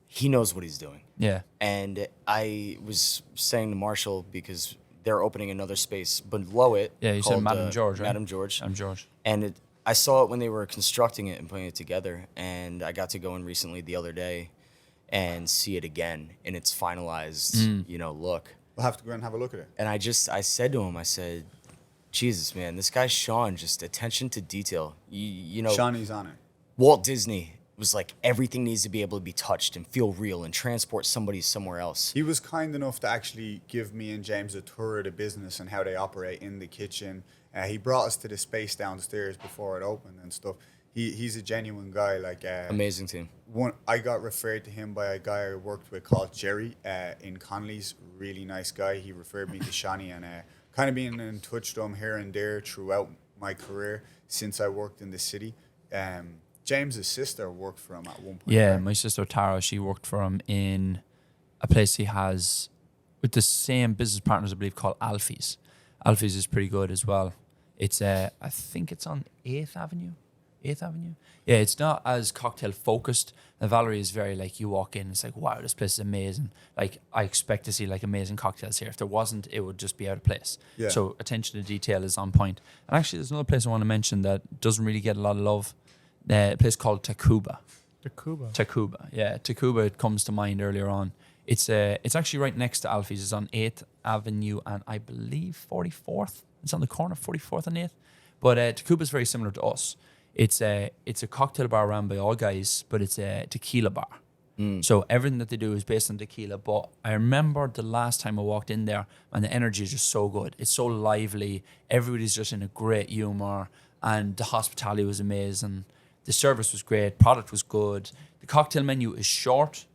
he knows what he's doing. Yeah, And I was saying to Marshall because they're opening another space below it. Yeah, you said called, Madame George, right? Madame George. I'm George. And I saw it when they were constructing it and putting it together. And I got to go in recently the other day and see it again in its finalized, you know, look. We'll have to go and have a look at it. And I said to him, I said, Jesus, man, this guy Sean, just attention to detail. You know, Shawnee's on it. Walt Disney was like, everything needs to be able to be touched and feel real and transport somebody somewhere else. He was kind enough to actually give me and James a tour of the business and how they operate in the kitchen. He brought us to the space downstairs before it opened and stuff. He's a genuine guy. Like Amazing team. I got referred to him by a guy I worked with called Jerry in Conley's. Really nice guy. He referred me to Shawnee and kind of being in touch with him here and there throughout my career since I worked in the city. James's sister worked for him at one point. Yeah, right? my sister Tara, she worked for him in a place he has with the same business partners, I believe, called Alfie's. Alfie's is pretty good as well. It's I think it's on 8th Avenue. 8th Avenue. Yeah, it's not as cocktail focused. The Valerie is very like, you walk in, it's like, wow, this place is amazing. Like, I expect to see like amazing cocktails here. If there wasn't, it would just be out of place. Yeah. So attention to detail is on point. And actually, there's another place I want to mention that doesn't really get a lot of love. A place called Tacuba. Tacuba, yeah. Tacuba, it comes to mind earlier on. It's actually right next to Alfie's. It's on 8th Avenue and I believe 44th. It's on the corner of 44th and 8th. But Tacuba is very similar to us. It's a cocktail bar run by all guys, but it's a tequila bar. So everything that they do is based on tequila. But I remember the last time I walked in there, and the energy is just so good. It's so lively. Everybody's just in a great humor, and the hospitality was amazing. The service was great. Product was good. The cocktail menu is short,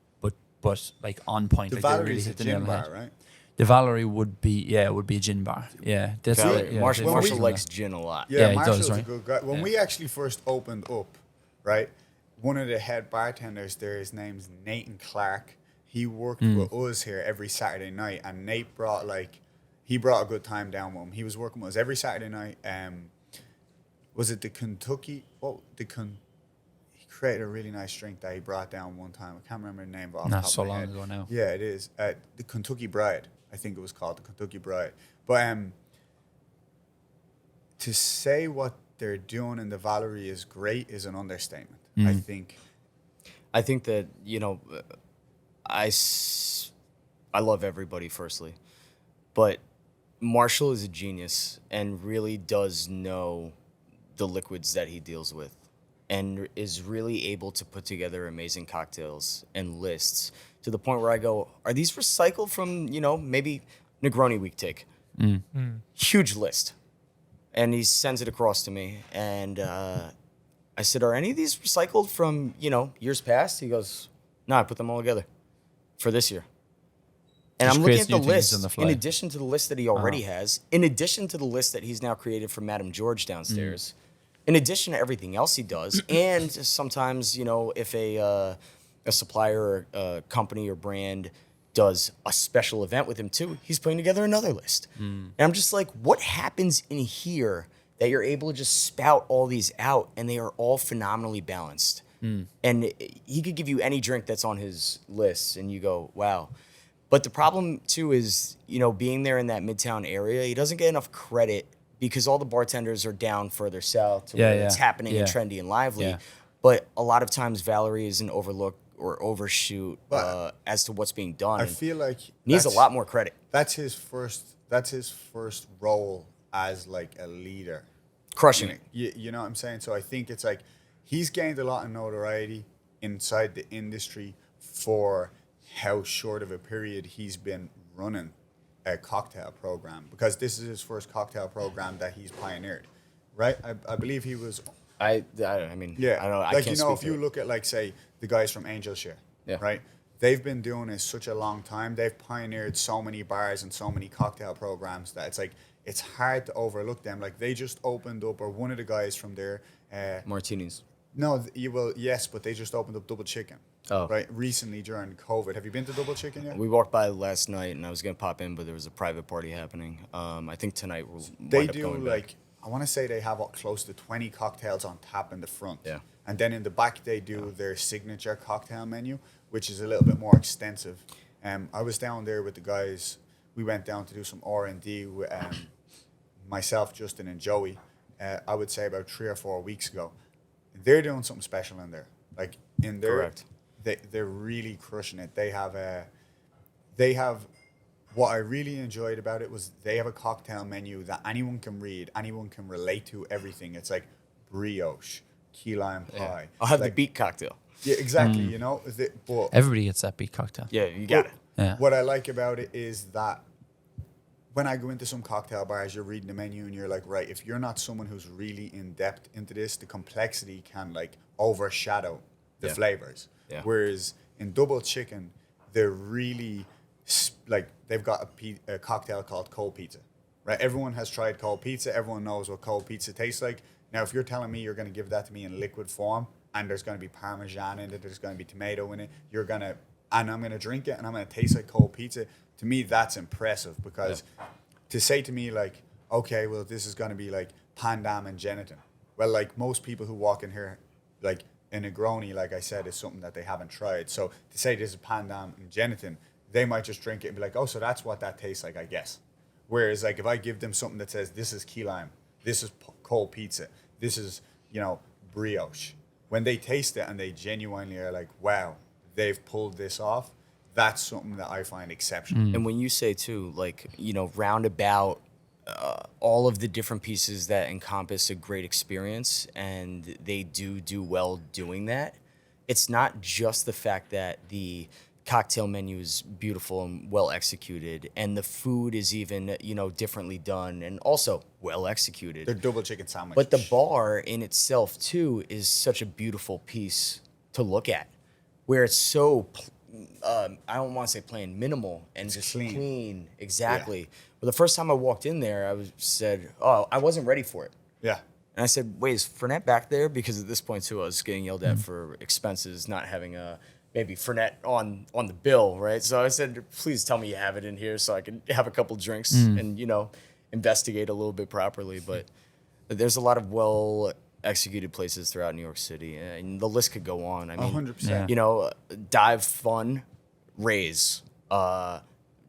but like on point. The Like they Valerie's really a hit the nail gin on the head. bar, right? The Valerie would be a gin bar. Yeah, that's Valerie. yeah, Marshall, they- Marshall they- likes gin a lot. Yeah, he Marshall's does, right? a good guy. When Yeah. we actually first opened up, right, one of the head bartenders there, his name's Nathan Clark. He worked with us here every Saturday night, and Nate brought he brought a good time down with him. He was working with us every Saturday night. Was it the Kentucky? He created a really nice drink that he brought down one time. I can't remember the name of it off the Not top so of my long head. ago now. Yeah, it is. The Kentucky Bride, I think it was called the Kentucky Bride. But to say what they're doing in the Valerie is great is an understatement. I think. I think that, I love everybody, firstly. But Marshall is a genius and really does know the liquids that he deals with and is really able to put together amazing cocktails and lists to the point where I go, are these recycled from, maybe Negroni Week take? Huge list. And he sends it across to me. And I said, are any of these recycled from, years past? He goes, no, I put them all together for this year. And Just I'm looking creates at the new things list, on the fly. in addition to the list that he already has, in addition to the list that he's now created for Madame George downstairs, in addition to everything else he does, and sometimes, if a supplier or a company or brand does a special event with him too, he's putting together another list. And I'm just like, what happens in here that you're able to just spout all these out and they are all phenomenally balanced? And he could give you any drink that's on his list and you go, wow. But the problem too is, being there in that Midtown area, he doesn't get enough credit because all the bartenders are down further south to where it's happening and trendy and lively. Yeah. But a lot of times Valerie is an overlook or overshoot as to what's being done. I feel like needs a lot more credit. That's his first role as like a leader. Crushing it. You know what I'm saying? So I think it's like he's gained a lot of notoriety inside the industry for how short of a period he's been running a cocktail program, because this is his first cocktail program that he's pioneered, right? I believe he was. I mean, Yeah, I don't know. I like can't if speak you to it. look at like say the guys from Angel Share, Yeah. right? They've been doing this such a long time. They've pioneered so many bars and so many cocktail programs that it's like it's hard to overlook them. Like they just opened up, or one of the guys from there. Martinis. No, yes, but they just opened up Double Chicken. Oh. Right, recently during COVID. Have you been to Double Chicken yet? We walked by last night, and I was gonna pop in, but there was a private party happening. I think tonight we'll They wind up do going like back. I want to say they have close to 20 cocktails on tap in the front. Yeah. And then in the back they do their signature cocktail menu, which is a little bit more extensive. I was down there with the guys. We went down to do some R&D with myself, Justin, and Joey. I would say about 3 or 4 weeks ago. They're doing something special in there. Like in their, Correct. They're really crushing it. They have what I really enjoyed about it was they have a cocktail menu that anyone can read, anyone can relate to everything. It's like brioche, key lime pie. I'll have like, the beet cocktail. Yeah, exactly. You know, but Everybody gets that beat cocktail. Yeah, you got it. Yeah. what I like about it is that when I go into some cocktail bars, you're reading the menu and you're like, right, if you're not someone who's really in depth into this, the complexity can like overshadow the Yeah. flavors. Yeah. Whereas in Double Chicken, they're really like they've got a cocktail called cold pizza, right? Everyone has tried cold pizza. Everyone knows what cold pizza tastes like. Now, if you're telling me you're going to give that to me in liquid form and there's going to be Parmesan in it, there's going to be tomato in it, and I'm going to drink it and I'm going to taste like cold pizza, to me, that's impressive because to say to me like, okay, well, this is going to be like Pandam and Gelatin, well, like most people who walk in here, like a Negroni, like I said, is something that they haven't tried. So to say this is Pandan and Genitin, they might just drink it and be like, oh, so that's what that tastes like, I guess. Whereas like if I give them something that says this is key lime, this is cold pizza, this is, you know, brioche, when they taste it and they genuinely are like, wow, they've pulled this off, that's something that I find exceptional. And when you say too, like, you know, roundabout all of the different pieces that encompass a great experience, and they do well doing that, it's not just the fact that the cocktail menu is beautiful and well executed, and the food is even, you know, differently done and also well executed. Their double chicken sandwich. But the bar in itself too is such a beautiful piece to look at, where it's so I don't want to say plain, minimal and It's just clean. clean. Exactly. But the first time I walked in there, I wasn't ready for it. Yeah. And I said, wait, is Fernet back there? Because at this point too, I was getting yelled at for expenses, not having maybe Fernet on the bill, right? So I said, please tell me you have it in here so I can have a couple drinks and, you know, investigate a little bit properly. But there's a lot of well executed places throughout New York City, and the list could go on. I mean, 100%. you know, Dive Fun, Rays,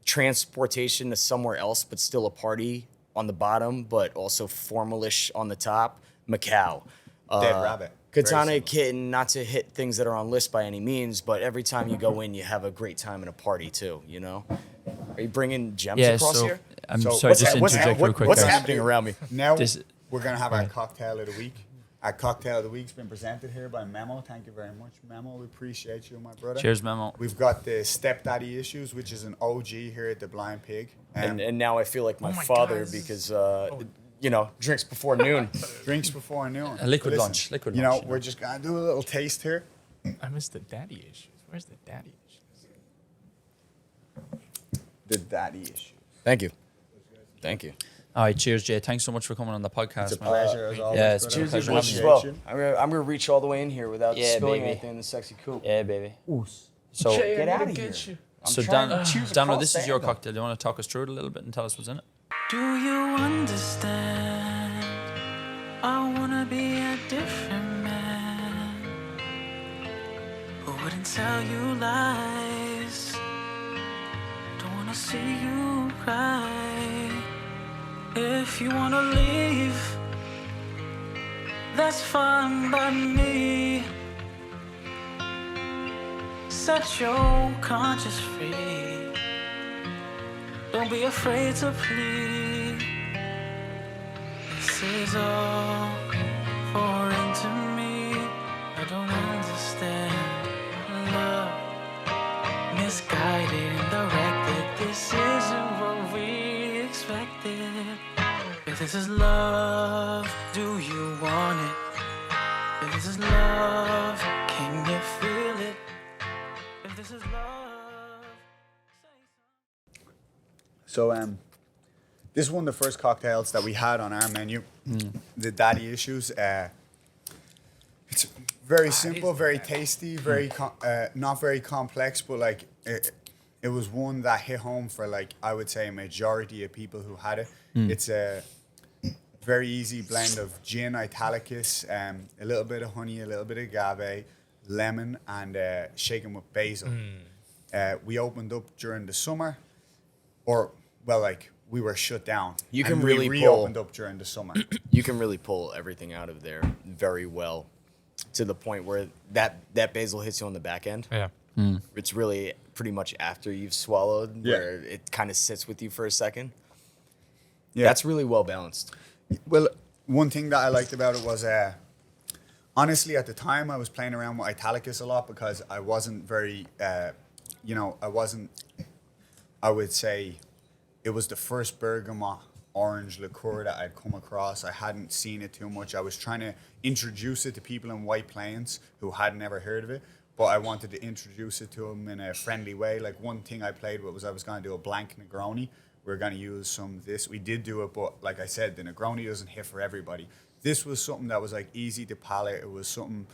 transportation to somewhere else, but still a party on the bottom, but also formalish on the top, Macau. Dead Rabbit. Very Katana similar. Kitten, not to hit things that are on list by any means, but every time you go in, you have a great time and a party too, you know? Are you bringing gems Yeah, across so here? I'm So sorry, what's just that- what's interject that- real quick. What's guys. happening around me? Now This- we're going to have our cocktail of the week. Our cocktail of the week's been presented here by Memo. Thank you very much, Memo. We appreciate you, my brother. Cheers, Memo. We've got the Stepdaddy Issues, which is an OG here at the Blind Pig. And now I feel like my my father God, because, you know, drinks before noon. drinks before noon. A liquid Listen, lunch, liquid you lunch, know, we're just going to do a little taste here. I missed the daddy issues. Where's the daddy issues? The Daddy Issues. Thank you. Thank you. All right, cheers, Jay. Thanks so much for coming on the podcast, It's a man. pleasure as always. yeah, it's brother. been a pleasure Appreciate as well. you. I'm gonna reach all the way in here without Yeah, spilling baby. anything in the sexy coupe. Yeah, baby. So, Get out of here. so trying Dan, to choose a Daniel, cross this is your stand-up. cocktail. Do you want to talk us through it a little bit and tell us what's in it? Do you understand? I wanna be a different man who wouldn't tell you lies. Don't wanna see you cry. If you wanna leave, that's fine by me. Set your conscience free. Don't be afraid to plead. This is all foreign to me. I don't understand love. Misguided and directed. This isn't what we expected. If this is love, do you want it? If this is love, can you feel it? If this is love, say something. So, this is one of the first cocktails that we had on our menu. The Daddy Issues. It's very simple, very tasty, very not very complex, but like it was one that hit home for like I would say a majority of people who had it. It's a very easy blend of gin, italicus, a little bit of honey, a little bit of agave, lemon, and shaken with basil. We opened up during the summer, or well, like we were shut down. You and can we really reopened up during the summer. You can really pull everything out of there very well, to the point where that basil hits you on the back end. Yeah. It's really pretty much after you've swallowed, Yeah. where it kind of sits with you for a second. Yeah. That's really well balanced. Well, one thing that I liked about it was, honestly, at the time I was playing around with Italicus a lot because I wasn't very, I would say it was the first bergamot orange liqueur that I'd come across. I hadn't seen it too much. I was trying to introduce it to people in White Plains who had never heard of it, but I wanted to introduce it to them in a friendly way. Like one thing I played with was I was going to do a blank Negroni. We were going to use some of this. We did do it, but like I said, the Negroni doesn't hit for everybody. This was something that was like easy to palate. It was something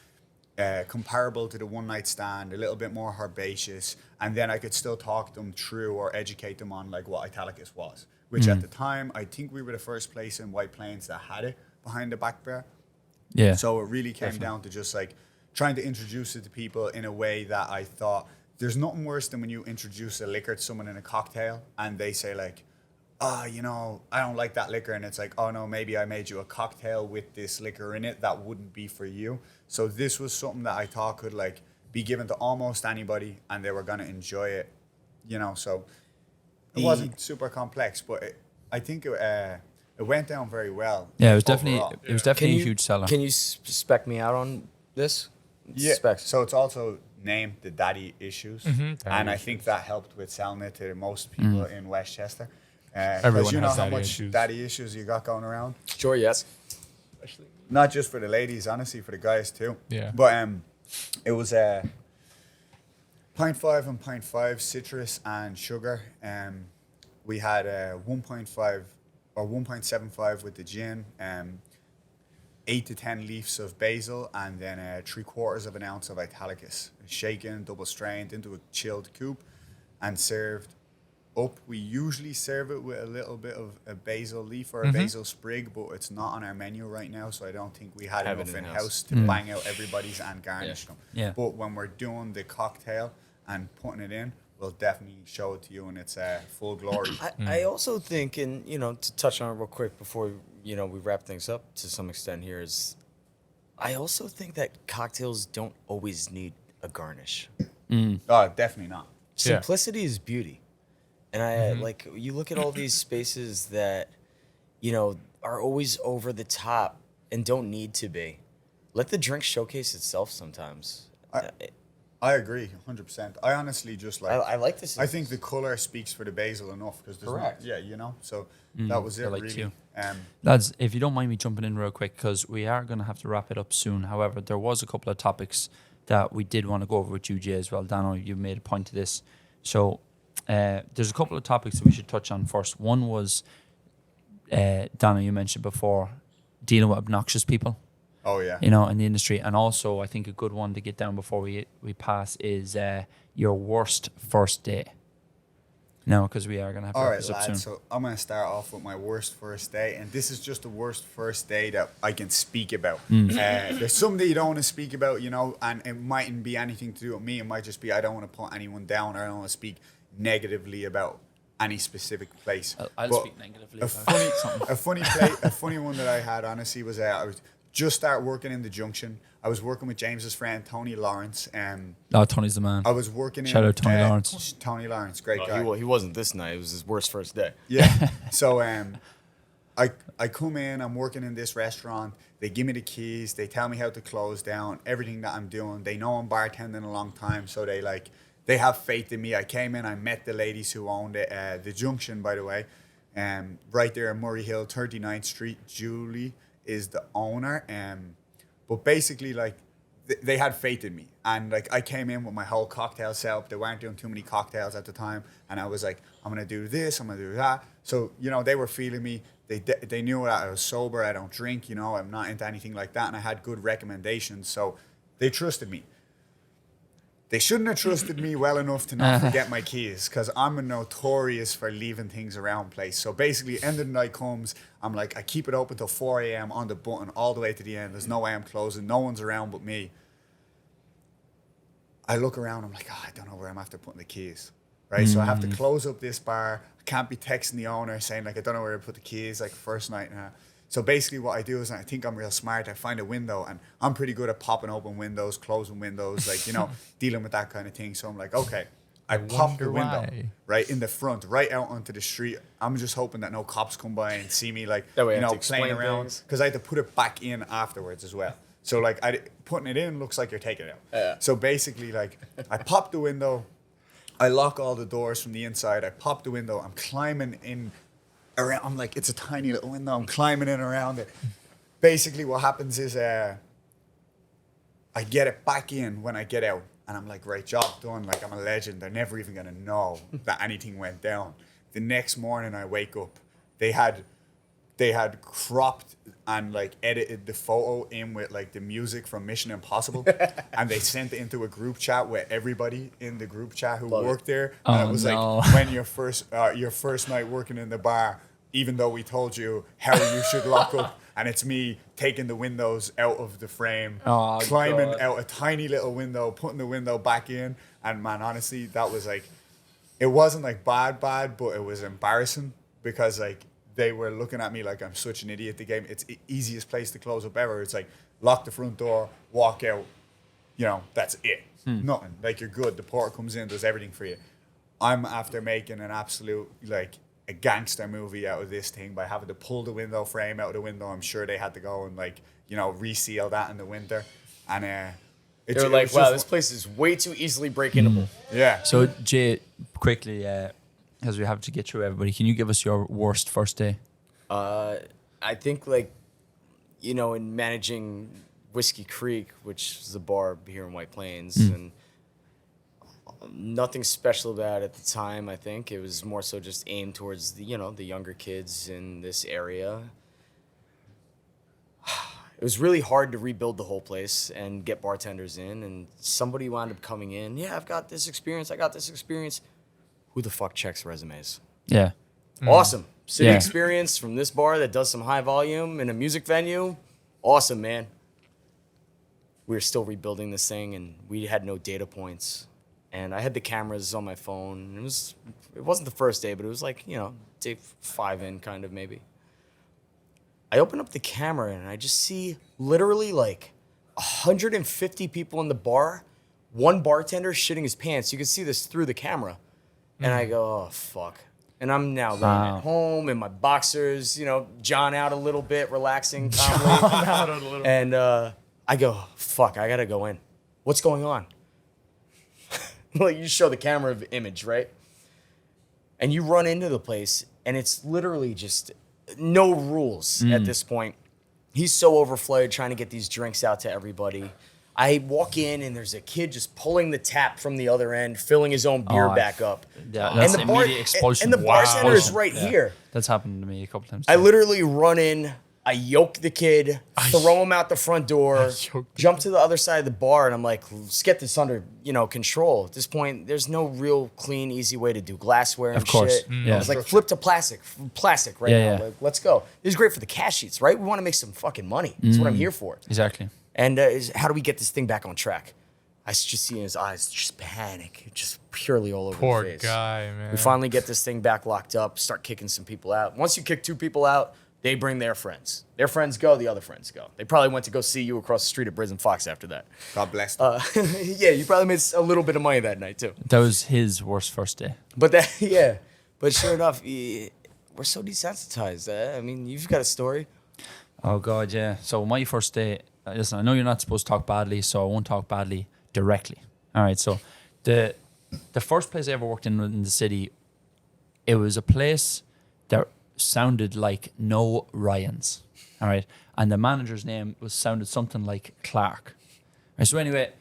comparable to the one night stand, a little bit more herbaceous, and then I could still talk them through or educate them on like what Italicus was, which at the time, I think we were the first place in White Plains that had it behind the back bar. Yeah. So it really came down to just like trying to introduce it to people in a way that I thought there's nothing worse than when you introduce a liquor to someone in a cocktail and they say like, you know, I don't like that liquor. And it's like, oh no, maybe I made you a cocktail with this liquor in it that wouldn't be for you. So this was something that I thought could like be given to almost anybody and they were going to enjoy it, you know. So it wasn't super complex, but I think it went down very well. Yeah, it was overall. definitely a huge seller. Can you spec me out on this? Yeah. Specs. So it's also named the Daddy Issues, and I think that helped with selling it to most people in Westchester. Because Everyone you know has how daddy much issues. daddy issues you got going around. Sure, yes. Not just for the ladies, honestly, for the guys too. Yeah. But it was 0.5 and 0.5 citrus and sugar. We had 1.5 or 1.75 with the gin. 8 to 10 leaves of basil, and then 3/4 of an ounce of Italicus, shaken, double strained into a chilled coupe, and served up. We usually serve it with a little bit of a basil leaf or a basil sprig, but it's not on our menu right now, so I don't think we had Have it enough in in-house. house to bang out everybody's and garnish them. Yeah. But when we're doing the cocktail and putting it in, we'll definitely show it to you in its full glory. I also think, and you know, to touch on it real quick before we wrap things up to some extent here, is I also think that cocktails don't always need a garnish. Oh, definitely not. Yeah. Simplicity is beauty, and I like you look at all these spaces that are always over the top and don't need to be. Let the drink showcase itself sometimes. I agree, 100%. I honestly just like. I like this. I think the color speaks for the basil enough because Correct. yeah, you know. So that was it, like really. you. Lads, if you don't mind me jumping in real quick, because we are going to have to wrap it up soon. However, there was a couple of topics that we did want to go over with you, Jay, as well. Dano, you made a point to this. So there's a couple of topics that we should touch on first. One was, Dano, you mentioned before, dealing with obnoxious people. Oh yeah. You know, in the industry. And also, I think a good one to get down before we pass is your worst first date. No, because we are going to have to All wrap right, this up soon. lads. So I'm going to start off with my worst first day, and this is just the worst first day that I can speak about. There's some that you don't want to speak about, you know, and it mightn't be anything to do with me. It might just be I don't want to put anyone down, or I don't want to speak negatively about any specific place. I'll But speak negatively a about funny, something. a funny one that I had honestly was I was just start working in the Junction. I was working with James's friend Tony Lawrence. Oh, Tony's the man. I was working Shout in out Tony Lawrence. Tony Lawrence, great guy. he wasn't this night. It was his worst first day. Yeah. So I come in, I'm working in this restaurant. They give me the keys. They tell me how to close down, everything that I'm doing. They know I'm bartending a long time, so they have faith in me. I came in, I met the ladies who owned it. The Junction, by the way, right there in Murray Hill, 39th Street. Julie is the owner. But basically, like, they had faith in me. And, like, I came in with my whole cocktail setup. They weren't doing too many cocktails at the time. And I was like, I'm going to do this, I'm going to do that. So, you know, they were feeling me. They knew that I was sober, I don't drink, you know, I'm not into anything like that. And I had good recommendations. So they trusted me. They shouldn't have trusted me well enough to not forget my keys, because I'm notorious for leaving things around place. So basically, end of the night comes, I'm like, I keep it open till 4 a.m. on the button all the way to the end. There's no way I'm closing. No one's around but me. I look around, I'm like, I don't know where I'm after putting the keys. Right? So I have to close up this bar. I can't be texting the owner saying, like, I don't know where to put the keys, like, first night. So basically what I do is, I think I'm real smart, I find a window, and I'm pretty good at popping open windows, closing windows, like, you know, dealing with that kind of thing. So I'm like, okay, I pop the wonder window why. right in the front, right out onto the street. I'm just hoping that no cops come by and see me, like, That way I you have know, to playing explain around, things. because I had to put it back in afterwards as well. So, like, putting it in looks like you're taking it out. Yeah. So basically, like, I pop the window, I lock all the doors from the inside, I pop the window, I'm climbing in around, I'm like, it's a tiny little window, I'm climbing in around it. Basically what happens is I get it back in when I get out, and I'm like, right, job done, like, I'm a legend, they're never even gonna know that anything went down. The next morning I wake up, they had cropped and, like, edited the photo in with, like, the music from Mission Impossible, and they sent it into a group chat with everybody in the group chat who worked there. And it was no. like, when your first night working in the bar, even though we told you how you should lock up and it's me taking the windows out of the frame, Oh, climbing God. out a tiny little window, putting the window back in. And man, honestly, that was like, it wasn't like bad, but it was embarrassing because like they were looking at me like I'm such an idiot. The game, it's the easiest place to close up ever. It's like lock the front door, walk out, you know, that's it. Nothing. Like you're good. The porter comes in, does everything for you. I'm after making an absolute like a gangster movie out of this thing by having to pull the window frame out of the window. I'm sure they had to go and like, you know, reseal that in the winter. And They're like, wow, this place is way too easily break-inable. Yeah. So Jay, quickly, because we have to get through everybody, can you give us your worst first day? I think like, you know, in managing Whiskey Creek, which is a bar here in White Plains, and nothing special about it at the time. I think it was more so just aimed towards the, you know, the younger kids in this area. It was really hard to rebuild the whole place and get bartenders in, and somebody wound up coming in. Yeah, I've got this experience. I got this experience. Who the fuck checks resumes? Yeah. Awesome. City Yeah. experience from this bar that does some high volume in a music venue. Awesome, man. We were still rebuilding this thing, and we had no data points. And I had the cameras on my phone. It wasn't the first day, but it was like, you know, day 5 in kind of maybe. I open up the camera and I just see literally like 150 people in the bar, one bartender shitting his pants. You can see this through the camera. And I go, oh, fuck. And I'm now laying at home in my boxers, you know, John out a little bit, relaxing calmly. And I go, fuck, I gotta go in. What's going on? Like you show the camera image, right? And you run into the place and it's literally just no rules at this point. He's so overflowed trying to get these drinks out to everybody. I walk in and there's a kid just pulling the tap from the other end, filling his own beer back up. Yeah, that's and immediate expulsion. And the bartender is right Yeah. here. That's happened to me a couple times. I too. literally run in, I yoke the kid, throw him out the front door, jump to the other side of the bar, and I'm like, let's get this under, you know, control. At this point, there's no real clean, easy way to do glassware and Of course. shit. Yeah. I was like, flip to plastic right Yeah, now. yeah. Like, let's go. This is great for the cash sheets, right? We want to make some fucking money. That's what I'm here for. Exactly. And how do we get this thing back on track? I just see in his eyes just panic, just purely all over Poor the face. guy, man. We finally get this thing back locked up, start kicking some people out. Once you kick 2 people out, they bring their friends. Their friends go, the other friends go. They probably went to go see you across the street at Briz and Fox after that. God bless them. Yeah, you probably made a little bit of money that night too. That was his worst first day. But that, yeah. But sure enough, we're so desensitized. I mean, you've got a story. Oh God, yeah. So my first day, listen, I know you're not supposed to talk badly, so I won't talk badly directly. All right. So the first place I ever worked in the city, it was a place that sounded like no Ryans. All right. And the manager's name sounded something like Clark. Right, so anyway,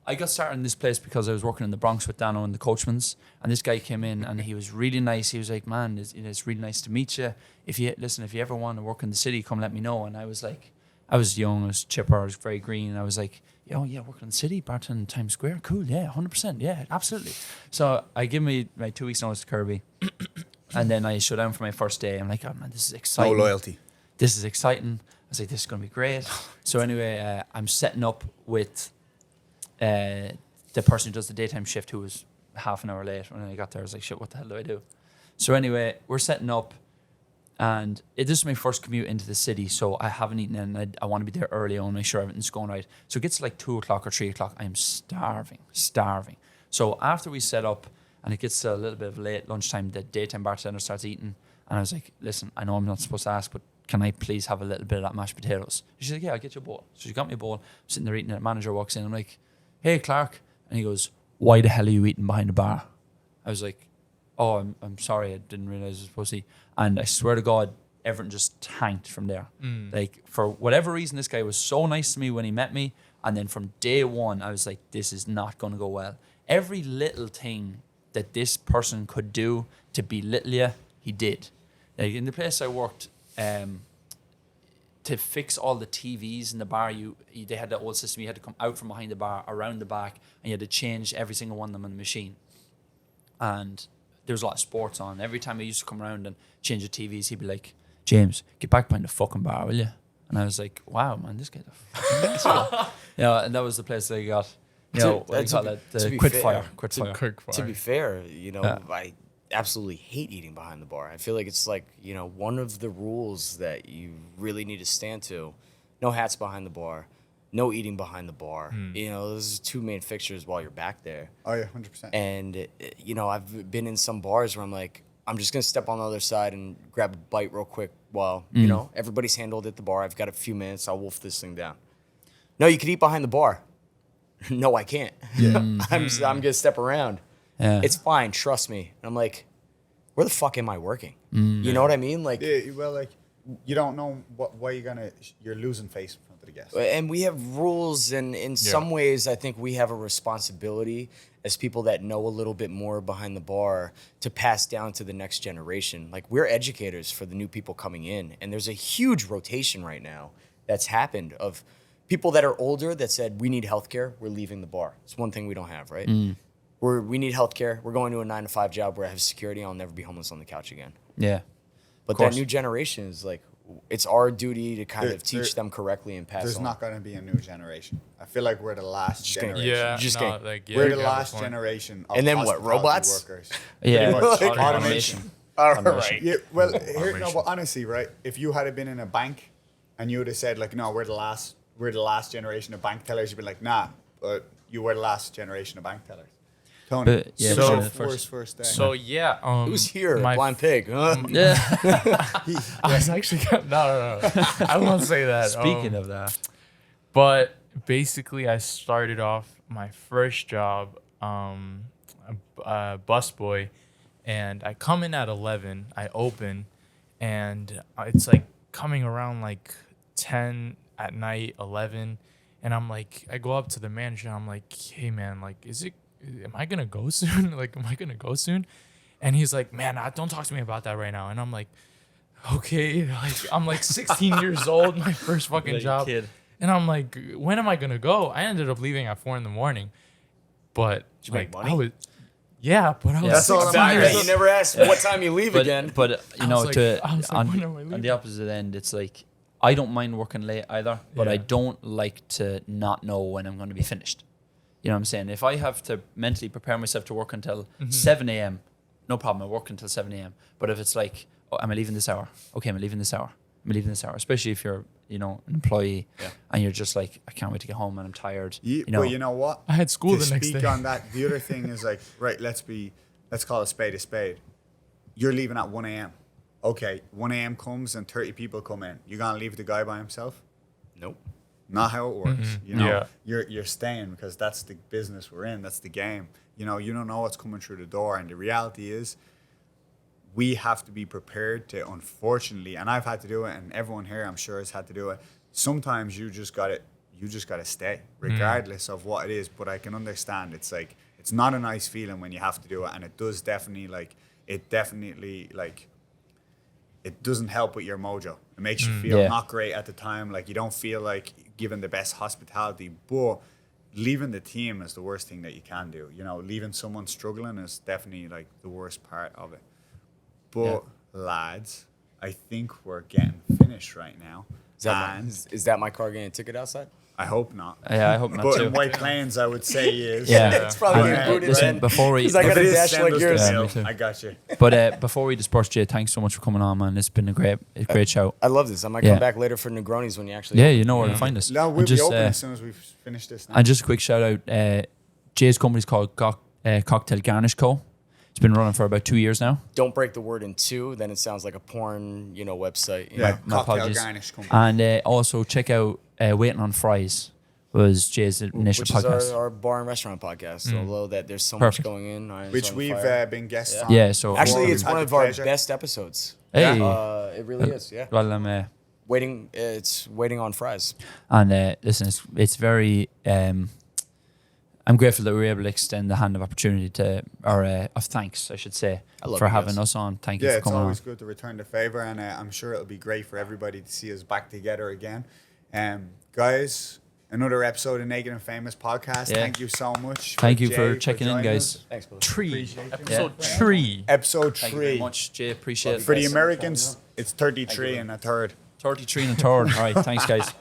I got started in this place because I was working in the Bronx with Dano and the Coachmans, and this guy came in and he was really nice. He was like, man, it's really nice to meet you. If you ever want to work in the city, come let me know. And I was like, I was young, I was chipper, I was very green. I was like, oh yeah, working in the city, bartending in Times Square, cool, yeah, 100%, yeah, absolutely. So I give me my 2 weeks notice to Kirby, and then I shut down for my first day. I'm like, oh man, this is No exciting. loyalty. This is exciting. I was like, this is going to be great. So anyway, I'm setting up with the person who does the daytime shift, who was half an hour late. When I got there, I was like, shit, what the hell do I do? So anyway, we're setting up, and this is my first commute into the city, so I haven't eaten, and I want to be there early. I want to make sure everything's going right. So it gets to like 2 o'clock or 3 o'clock. I am starving. So after we set up, and it gets to a little bit of late lunchtime, the daytime bartender starts eating, and I was like, listen, I know I'm not supposed to ask, but can I please have a little bit of that mashed potatoes? She's like, yeah, I'll get you a bowl. So she got me a bowl. I'm sitting there eating it. Manager walks in. I'm like, hey, Clark. And he goes, why the hell are you eating behind the bar? I was like, oh, I'm sorry. I didn't realize I was supposed to eat. And I swear to God, everything just tanked from there. Like, for whatever reason, this guy was so nice to me when he met me. And then from day one, I was like, this is not going to go well. Every little thing that this person could do to belittle you, he did. Like, in the place I worked, to fix all the TVs in the bar, they had the old system. You had to come out from behind the bar, around the back, and you had to change every single one of them on the machine. And there was a lot of sports on. Every time I used to come around and change the TVs, he'd be like, James, get back behind the fucking bar, will you? And I was like, wow, man, this guy's a fucking asshole. And that was the place that I got, what do you call it? The quit fire. To be fair, I absolutely hate eating behind the bar. I feel like it's like, one of the rules that you really need to stand to. No hats behind the bar. No eating behind the bar. Those are two main fixtures while you're back there. Oh, yeah, 100%. And, I've been in some bars where I'm like, I'm just going to step on the other side and grab a bite real quick while, everybody's handled at the bar. I've got a few minutes. I'll wolf this thing down. No, you can eat behind the bar. No, I can't. Yeah. I'm going to step around. Yeah. It's fine. Trust me. And I'm like, where the fuck am I working? You know what I mean? Like, yeah, well, like, you don't know why you're losing face in front of the guests. And we have rules, and in some ways, I think we have a responsibility as people that know a little bit more behind the bar to pass down to the next generation. Like, we're educators for the new people coming in, and there's a huge rotation right now that's happened of people that are older that said, we need healthcare, we're leaving the bar. It's one thing we don't have, right? We need healthcare, we're going to a 9-to-5 job where I have security, I'll never be homeless on the couch again. Yeah. But that new generation is like, it's our duty to kind of teach them correctly and pass There's on. not going to be a new generation. I feel like we're the last generation. We're the last generation of and then what, hospitality robots? Workers. Yeah. Like Automation. All right. Yeah, well, but honestly, right? If you had been in a bank and you would have said, like, no, we're the last generation of bank tellers, you'd be like, nah, but you were the last generation of bank tellers. Tony, But, yeah, so but- first day. So Who's here? my Blind pig. Huh? Yeah. I was actually no. I won't say that. Speaking of that. But basically, I started off my first job, a busboy, and I come in at 11. I open, and it's like coming around like 10 at night, 11, and I'm like, I go up to the manager. And I'm like, hey man, like, am I gonna go soon? Like, am I gonna go soon? And he's like, man, don't talk to me about that right now. And I'm like, okay, like I'm like 16 years old, my first fucking job. Kid. And I'm like, when am I gonna go? I ended up leaving at 4 a.m. But Did you make money? I was 16 That's all that matters. You never asked what time you leave But, again. but you I know, was like, when am I on leaving? the opposite end, it's like, I don't mind working late either, but I Yeah. don't like to not know when I'm going to be finished. You know what I'm saying? If I have to mentally prepare myself to work until 7 a.m., no problem. I work until 7 a.m. But if it's like, oh, am I leaving this hour? Okay, am I leaving this hour? Am I leaving this hour? Especially if you're, an employee and you're just like, I can't wait to get home and I'm tired. Well, you know what? I had school to the next speak day. on that, the other thing is like, right, let's call a spade a spade. You're leaving at 1 a.m. Okay, 1 a.m. comes and 30 people come in. You're going to leave the guy by himself? Nope. Not how it works. Yeah. You're staying because that's the business we're in. That's the game. You don't know what's coming through the door. And the reality is we have to be prepared to, unfortunately, and I've had to do it, and everyone here I'm sure has had to do it. Sometimes you just got to stay regardless of what it is. But I can understand it's like, it's not a nice feeling when you have to do it. And it does definitely it doesn't help with your mojo. It makes you feel not great at the time. Like, you don't feel like giving the best hospitality. But leaving the team is the worst thing that you can do. Leaving someone struggling is definitely like the worst part of it. But lads, I think we're getting finished right now. Is that my car getting a ticket outside? I hope not. Yeah, I hope not But too. in White Plains, I would say is. Yeah. It's probably And, getting booted listen, in. before we, 'Cause I got If a it is, dash send like us the yours. bill. me too. I got you. but before we disperse, Jay, thanks so much for coming on, man. It's been a great show. I love this. I might Yeah. come back later for Negronis when you actually. Yeah, you know where to find us. No, we'll And be just, open as soon as we've finished this. Now. And just a quick shout out, Jay's company's called Cocktail Garnish Co. It's been running for about 2 years now. Don't break the word in two, then it sounds like a porn, website. Yeah, my cocktail apologies. garnish company. And also check out Waiting on Fries was Jay's initial Which podcast. is our bar and restaurant podcast. So although that there's so Perfect. much going in, irons Which on we've fire. been guests Yeah. on. Yeah, so Actually, We've it's had one the of our pleasure. best episodes. hey, It really is. Yeah. well, It's waiting on fries. and listen, it's very. I'm grateful that we were able to extend the hand of opportunity of thanks, I should say, I love for you having guys. us on. Thank you Yeah, for it's coming on. always good to return the favor, and I'm sure it'll be great for everybody to see us back together again. Guys, another episode of Naked and Famous podcast. Yeah. Thank you so much. Thank you Jay for checking in, joining guys. us. Thanks, brother. Episode 3. Episode Thank you very 3. much, Jay. Appreciate it. For the Americans, it's 33 and a third. 33 and a third. All right, thanks, guys.